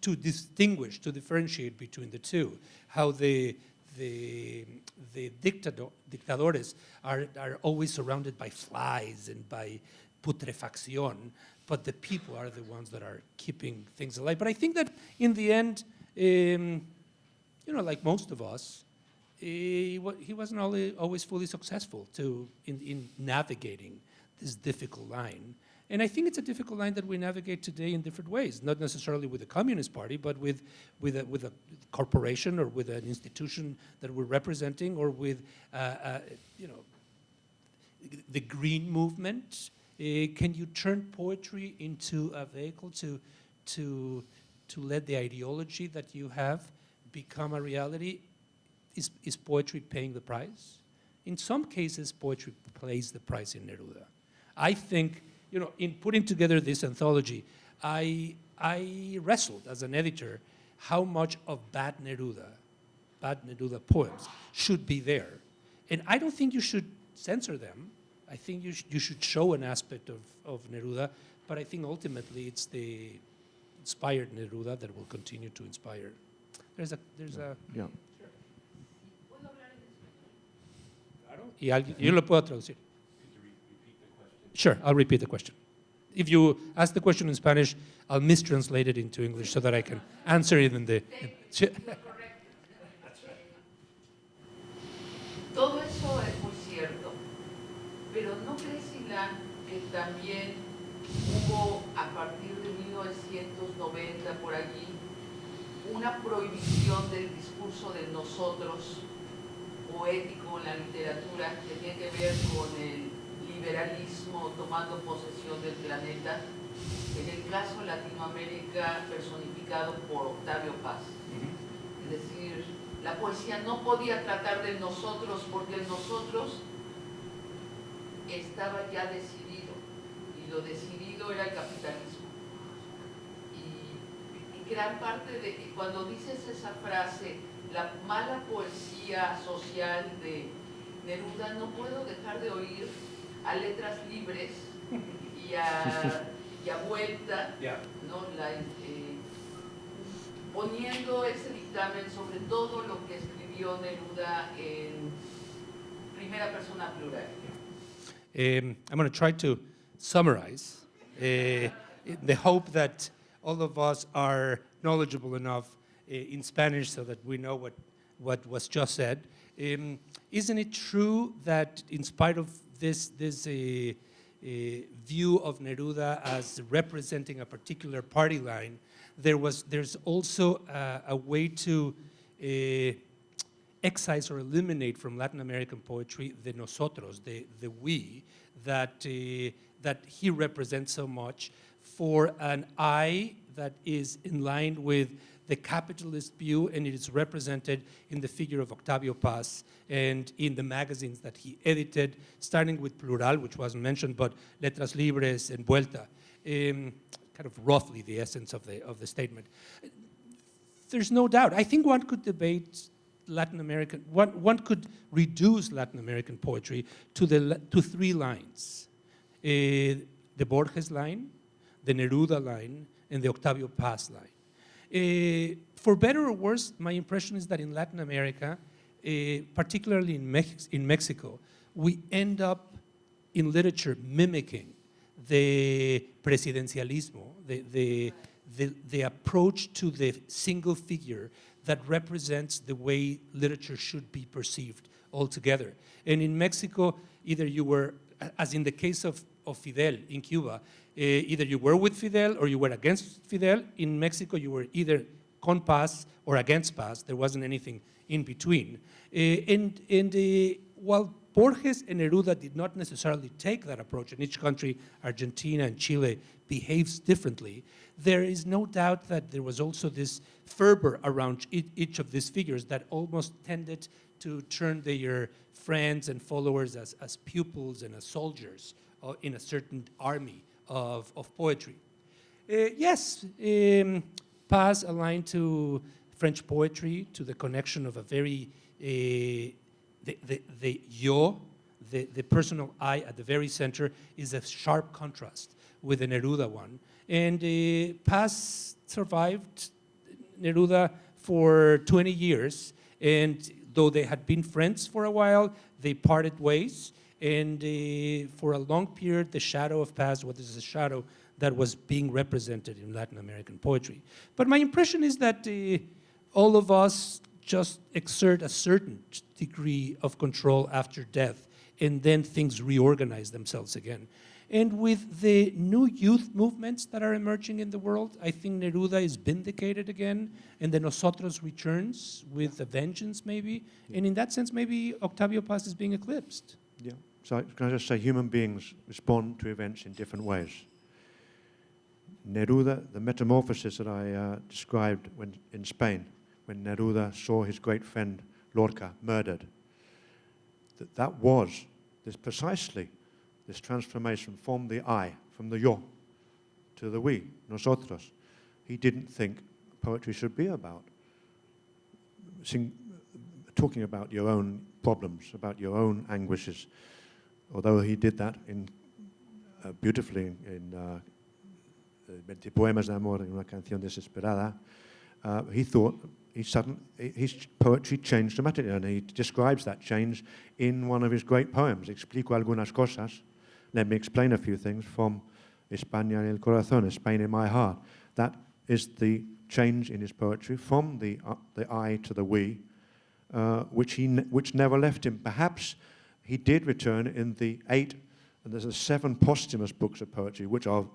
to distinguish, to differentiate between the two, how the dictadores are always surrounded by flies and by putrefaction, but the people are the ones that are keeping things alive. But I think that in the end, like most of us, he wasn't always fully successful in navigating this difficult line. And I think it's a difficult line that we navigate today in different ways, not necessarily with the Communist Party, but with a corporation or with an institution that we're representing, or with the green movement. Can you turn poetry into a vehicle to let the ideology that you have become a reality? Is poetry paying the price? In some cases, poetry pays the price in Neruda. I think, in putting together this anthology, I wrestled as an editor how much of bad Neruda poems should be there. And I don't think you should censor them. I think you should show an aspect of Neruda, but I think ultimately it's the inspired Neruda that will continue to inspire. There's a Yeah. Y yo lo puedo traducir. Sure, I'll repeat the question. If you ask the question in Spanish, I'll mistranslate it into English so that I can answer it in the... Todo eso es muy cierto, pero ¿no crees, Ilan, que también hubo a partir de 1990 por allí una prohibición del discurso de nosotros poético en la literatura que tiene que ver con el liberalismo tomando posesión del planeta, en el caso de Latinoamérica personificado por Octavio Paz? Es decir, la poesía no podía tratar del nosotros porque el nosotros estaba ya decidido, y lo decidido era el capitalismo. Y gran parte de cuando dices esa frase, la mala poesía social de Neruda, no puedo dejar de oír a Letras Libres y a Vuelta, ¿no? Poniendo ese dictamen sobre todo lo que escribió Neruda en primera persona plural. I'm going to try to summarize the hope that all of us are knowledgeable enough in Spanish so that we know what was just said. Isn't it true that in spite of this view of Neruda as representing a particular party line, there's also a way to excise or eliminate from Latin American poetry the nosotros, the we, that he represents so much, for an I that is in line with the capitalist view, and it is represented in the figure of Octavio Paz and in the magazines that he edited, starting with Plural, which wasn't mentioned, but Letras Libres and Vuelta, kind of roughly the essence of the statement. There's no doubt. I think one could debate Latin American, one could reduce Latin American poetry to three lines. The Borges line, the Neruda line, and the Octavio Paz line. For better or worse, my impression is that in Latin America, particularly in Mexico, we end up in literature mimicking the presidencialismo, the approach to the single figure that represents the way literature should be perceived altogether. And in Mexico, either you were, as in the case of Fidel in Cuba, either you were with Fidel or you were against Fidel. In Mexico, you were either con Paz or against Paz. There wasn't anything in between. While Borges and Neruda did not necessarily take that approach, in each country, Argentina and Chile, behaves differently, there is no doubt that there was also this fervor around each of these figures that almost tended to turn their friends and followers as pupils and as soldiers in a certain army of poetry. Yes, Paz aligned to French poetry, to the connection of a very, the yo, the personal I at the very center is a sharp contrast with the Neruda one. And Paz survived Neruda for 20 years, and though they had been friends for a while, they parted ways, and for a long period, the shadow of Paz was a shadow that was being represented in Latin American poetry. But my impression is that all of us just exert a certain degree of control after death, and then things reorganize themselves again. And with the new youth movements that are emerging in the world, I think Neruda is vindicated again, and the Nosotros returns with a vengeance, maybe. And in that sense, maybe Octavio Paz is being eclipsed. Yeah. So can I just say, human beings respond to events in different ways. Neruda, the metamorphosis that I described in Spain, when Neruda saw his great friend Lorca murdered, that was precisely this transformation from the I, from the yo, to the we, nosotros. He didn't think poetry should be about talking about your own problems, about your own anguishes, although he did that beautifully in 20 poemas de amor en una canción desesperada. He thought his poetry changed dramatically, and he describes that change in one of his great poems, Explico algunas cosas. Let me explain a few things from España en el corazón, Spain in my heart. That is the change in his poetry from the I to the we, which never left him. Perhaps he did return in the 8, and there's 7 posthumous books of poetry, which are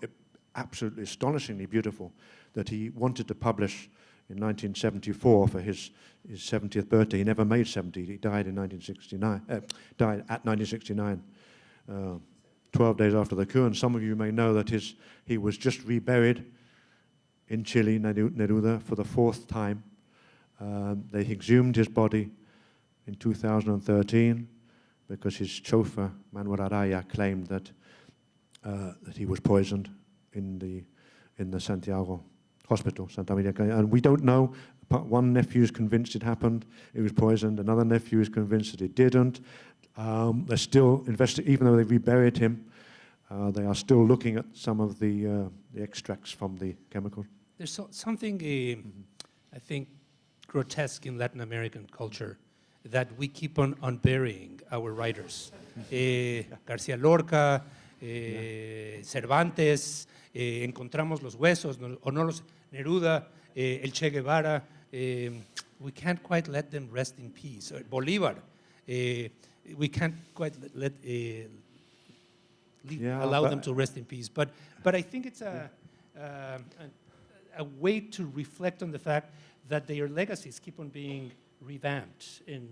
absolutely astonishingly beautiful, that he wanted to publish in 1974 for his 70th birthday. He never made 70. He died in 1969. Died at 1969, 12 days after the coup. And some of you may know that he was just reburied in Chile, Neruda, for the 4th time. They exhumed his body in 2013 because his chauffeur, Manuel Araya, claimed that he was poisoned in the Santiago hospital, Santa Maria. And we don't know. One nephew is convinced it happened, it was poisoned. Another nephew is convinced that it didn't. They're still investigating, even though they reburied him, they are still looking at some of the extracts from the chemical. There's something, I think, grotesque in Latin American culture that we keep on burying our writers. García Lorca, Cervantes, encontramos los huesos, o no los, Neruda, el Che Guevara, we can't quite let them rest in peace. Bolívar, we can't quite allow them to rest in peace. But I think it's a way to reflect on the fact that their legacies keep on being revamped and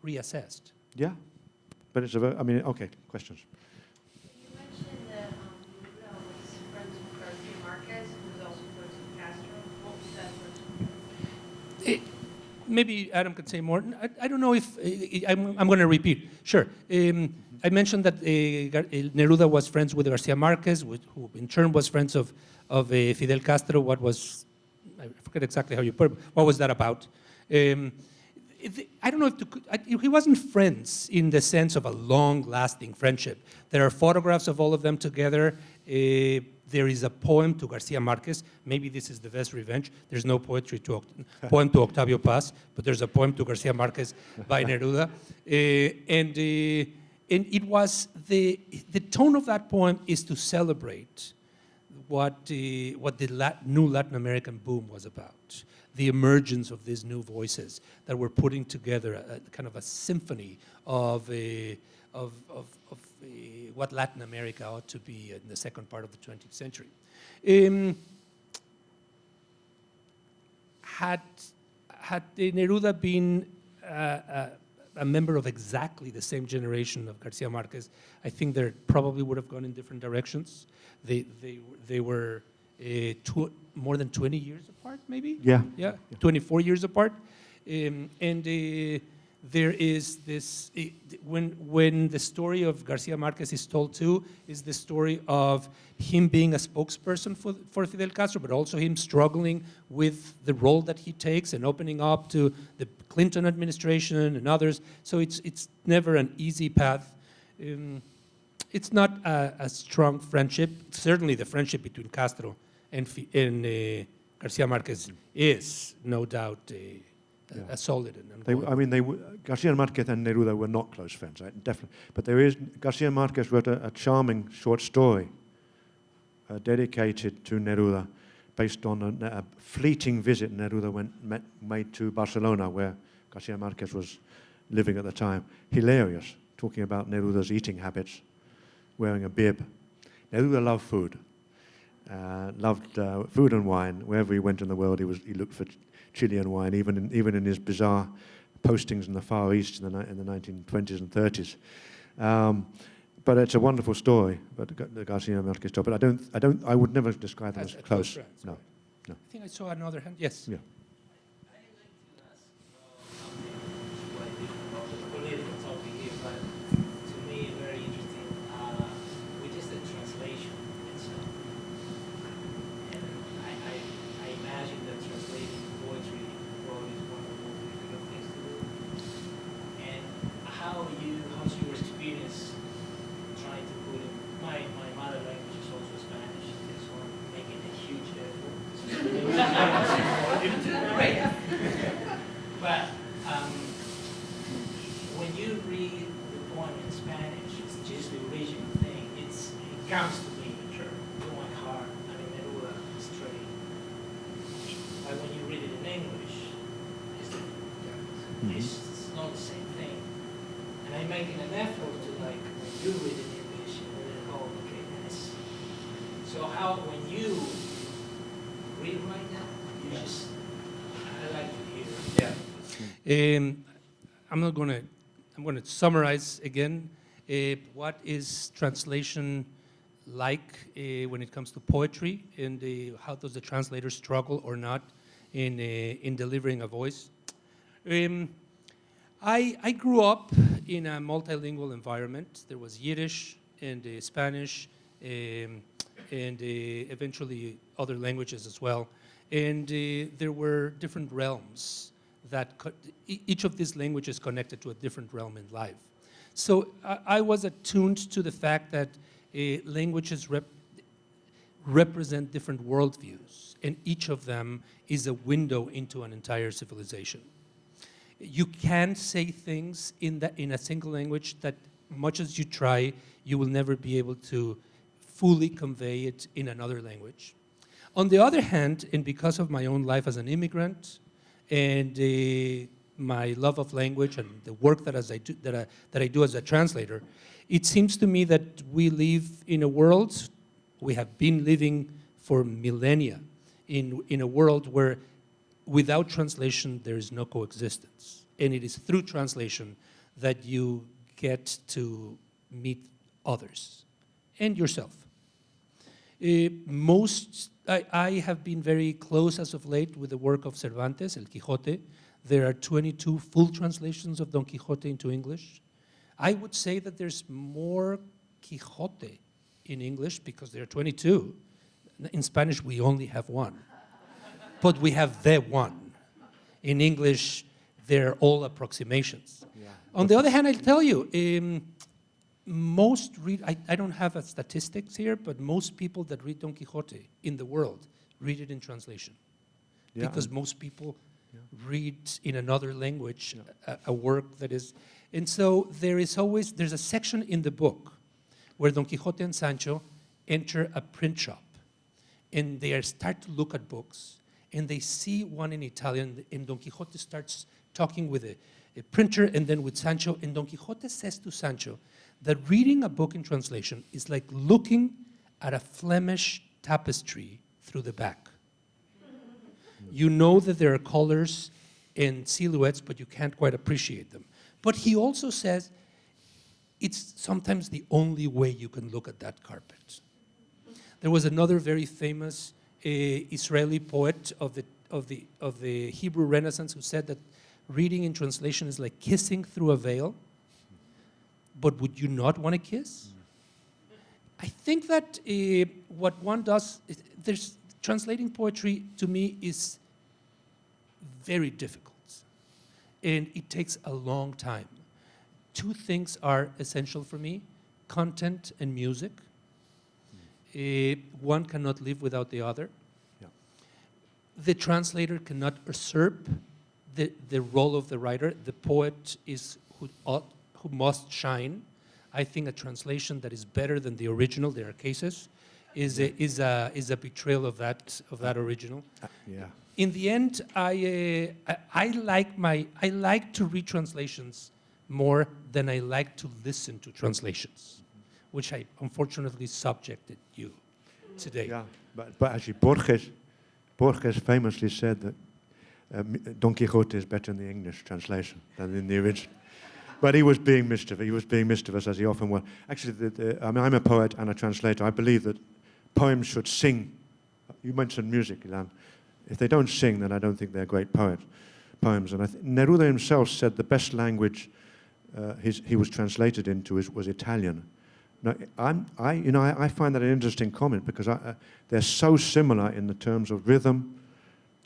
reassessed. Yeah, but it's okay, questions. You mentioned that Neruda was friends with Garcia Marquez, who was also friends with Castro. What was that friendship? Maybe Adam could say more. I don't know if, I'm going to repeat. Sure. I mentioned that Neruda was friends with Garcia Marquez, who in turn was friends of Fidel Castro. What was, I forget exactly how you put it, what was that about? I don't know if he wasn't friends in the sense of a long-lasting friendship. There are photographs of all of them together. There is a poem to Garcia Marquez. Maybe this is the best revenge. There's no poem to Octavio Paz, but there's a poem to Garcia Marquez by Neruda. And it was the tone of that poem is to celebrate what the new Latin American boom was about. The emergence of these new voices that were putting together a kind of a symphony of what Latin America ought to be in the second part of the 20th century. Had Neruda been a member of exactly the same generation of Garcia Marquez, I think they probably would have gone in different directions. They were more than 20 years apart, maybe? Yeah. 24 years apart. And there is this, when the story of Garcia Marquez is told too, is the story of him being a spokesperson for Fidel Castro, but also him struggling with the role that he takes and opening up to the Clinton administration and others. So it's never an easy path. It's not a strong friendship. Certainly the friendship between Castro and Garcia Marquez is no doubt a solid and Garcia Marquez and Neruda were not close friends, right? Definitely. But Garcia Marquez wrote a charming short story dedicated to Neruda, based on a fleeting visit Neruda made to Barcelona, where Garcia Marquez was living at the time. Hilarious, talking about Neruda's eating habits, wearing a bib. Neruda loved food, loved food and wine. Wherever he went in the world, he looked for Chilean wine, even in his bizarre postings in the Far East in the 1920s and 30s. But it's a wonderful story, the Garcia Marquez story. But I would never describe them as close. friends. No. I think I saw another hand. Yes. Yeah. I'd like to ask something quite different about the political topic here, but to me very interesting, which is the translation itself. And I imagine that translating poetry probably is one of the most difficult things to do. And how's your experience trying to put in, my mother language is also Spanish, so I'm making a huge effort. But when you read the poem in Spanish, it's just the original thing. It comes to me to my heart. I mean, Neruda straight. But when you read it in English, it's not the same thing. And I'm making an effort to, like, when you read it in English, okay, yes. So how, when you read right now, you just, I like to hear. Yeah. I'm going to summarize again. What is translation like when it comes to poetry, and how does the translator struggle or not in delivering a voice? I grew up in a multilingual environment. There was Yiddish and Spanish and eventually other languages as well. And there were different realms that each of these languages connected to a different realm in life. So I was attuned to the fact that languages represent different worldviews, and each of them is a window into an entire civilization. You can say things in a single language that, much as you try, you will never be able to fully convey it in another language. On the other hand, and because of my own life as an immigrant and my love of language and the work that I do as a translator, it seems to me that we live in a world, we have been living for millennia, in a world where without translation there is no coexistence. And it is through translation that you get to meet others and yourself. I have been very close as of late with the work of Cervantes, El Quijote. There are 22 full translations of Don Quixote into English. I would say that there's more Quixote in English because there are 22. In Spanish, we only have one. But we have the one. In English, they're all approximations. Yeah. On the other hand, I'll tell you, I don't have statistics here, but most people that read Don Quixote in the world read it in translation. Yeah. Because most people read in another language a work that is, and so there's a section in the book where Don Quixote and Sancho enter a print shop, and they start to look at books, and they see one in Italian, and Don Quixote starts talking with a printer and then with Sancho, and Don Quixote says to Sancho that reading a book in translation is like looking at a Flemish tapestry through the back. You know that there are colors and silhouettes, but you can't quite appreciate them. But he also says it's sometimes the only way you can look at that carpet. There was another very famous Israeli poet of the Hebrew Renaissance who said that reading in translation is like kissing through a veil. But would you not want to kiss? I think that what one does, translating poetry to me is very difficult. And it takes a long time. Two things are essential for me, content and music. One cannot live without the other. Yeah. The translator cannot usurp the role of the writer. The poet is who must shine. I think a translation that is better than the original, there are cases, is a betrayal of that original. Yeah. In the end, I like to read translations more than I like to listen to translations, which I unfortunately subjected you today. Yeah, but actually Borges famously said that Don Quixote is better in the English translation than in the original. But he was being mischievous. He was being mischievous, as he often was. Actually, I mean, I'm a poet and a translator. I believe that poems should sing. You mentioned music, Ilan. If they don't sing, then I don't think they're great poems. And I think Neruda himself said the best language he was translated into was Italian. Now, I find that an interesting comment because they're so similar in the terms of rhythm,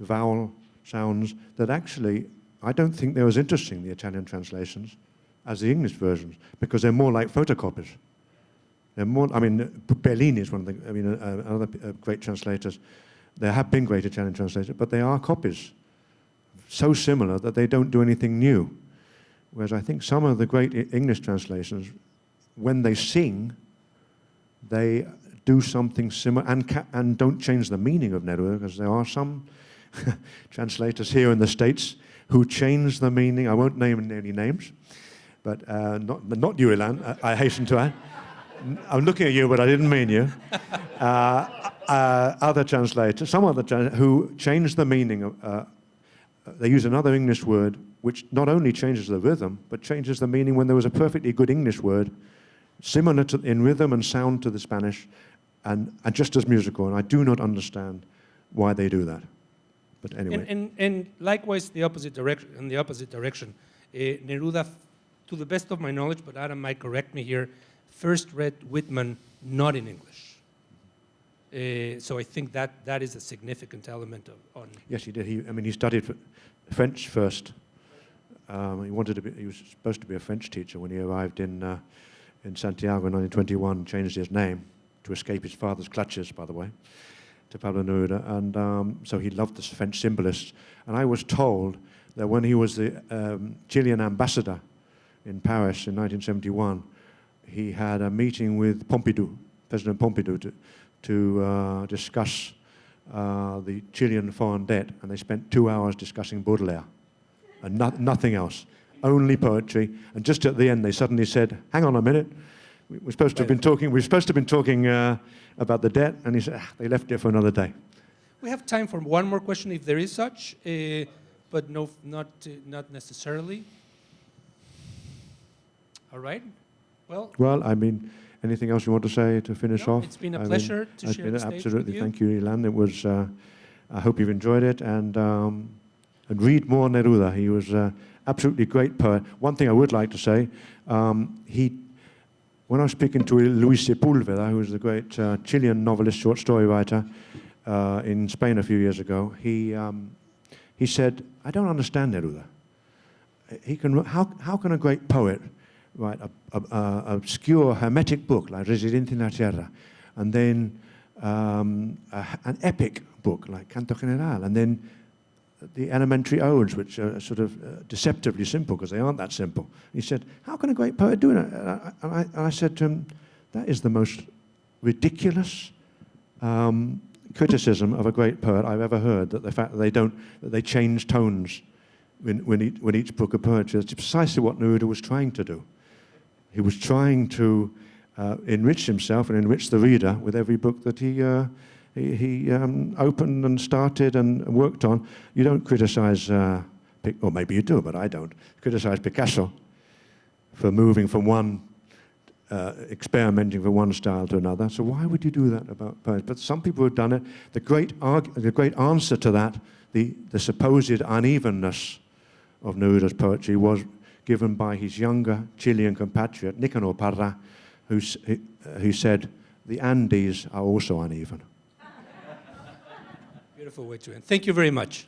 vowel sounds, that actually I don't think they're as interesting, the Italian translations, as the English versions, because they're more like photocopies. They're more, I mean, Bellini is one of the, other great translators. There have been great Italian translators, but they are copies, so similar that they don't do anything new. Whereas I think some of the great English translations, when they sing, they do something similar and don't change the meaning of Neruda, because there are some translators here in the States who change the meaning. I won't name any names, but not you, Ilan, I hasten to add. I'm looking at you, but I didn't mean you. Other translators, who change the meaning of, they use another English word which not only changes the rhythm, but changes the meaning when there was a perfectly good English word, similar in rhythm and sound to the Spanish, and just as musical. And I do not understand why they do that. But anyway. And likewise, the opposite direction. In the opposite direction, Neruda, to the best of my knowledge, but Adam might correct me here, first read Whitman not in English. So I think that is a significant element on. Yes, he did. He studied French first. He was supposed to be a French teacher when he arrived in Santiago in 1921. Changed his name to escape his father's clutches, by the way, to Pablo Neruda, and so he loved the French symbolists. And I was told that when he was the Chilean ambassador in Paris in 1971, he had a meeting with President Pompidou, to discuss the Chilean foreign debt, and they spent 2 hours discussing Baudelaire, and nothing else, only poetry. And just at the end, they suddenly said, "Hang on a minute, we're supposed to have been talking about the debt," and he said, "They left it for another day." We have time for one more question, if there is such, but no, not necessarily. All right. Well, I mean, anything else you want to say to finish off? It's been a pleasure to share the stage absolutely. with you. Thank you, Ilan. It was. I hope you've enjoyed it, and read more Neruda. He was absolutely great poet. One thing I would like to say, when I was speaking to Luis Sepúlveda, who was the great Chilean novelist, short story writer in Spain a few years ago, he said, "I don't understand Neruda. How can a great poet write a obscure hermetic book like Residente en la Tierra, and then an epic book like Canto General, and then the elementary odes, which are sort of deceptively simple because they aren't that simple?" He said, "How can a great poet do that?" And I said to him, "That is the most ridiculous criticism of a great poet I've ever heard, that the fact that they change tones when each book of poetry. That's precisely what Neruda was trying to do. He was trying to enrich himself and enrich the reader with every book that he opened and started and worked on. You don't criticize, or maybe you do, but I don't, criticize Picasso for moving from one, experimenting from one style to another. So why would you do that about poets? But some people have done it. The great answer to that, the supposed unevenness of Neruda's poetry was given by his younger Chilean compatriot, Nicanor Parra, who said, "The Andes are also uneven." Beautiful way to end. Thank you very much.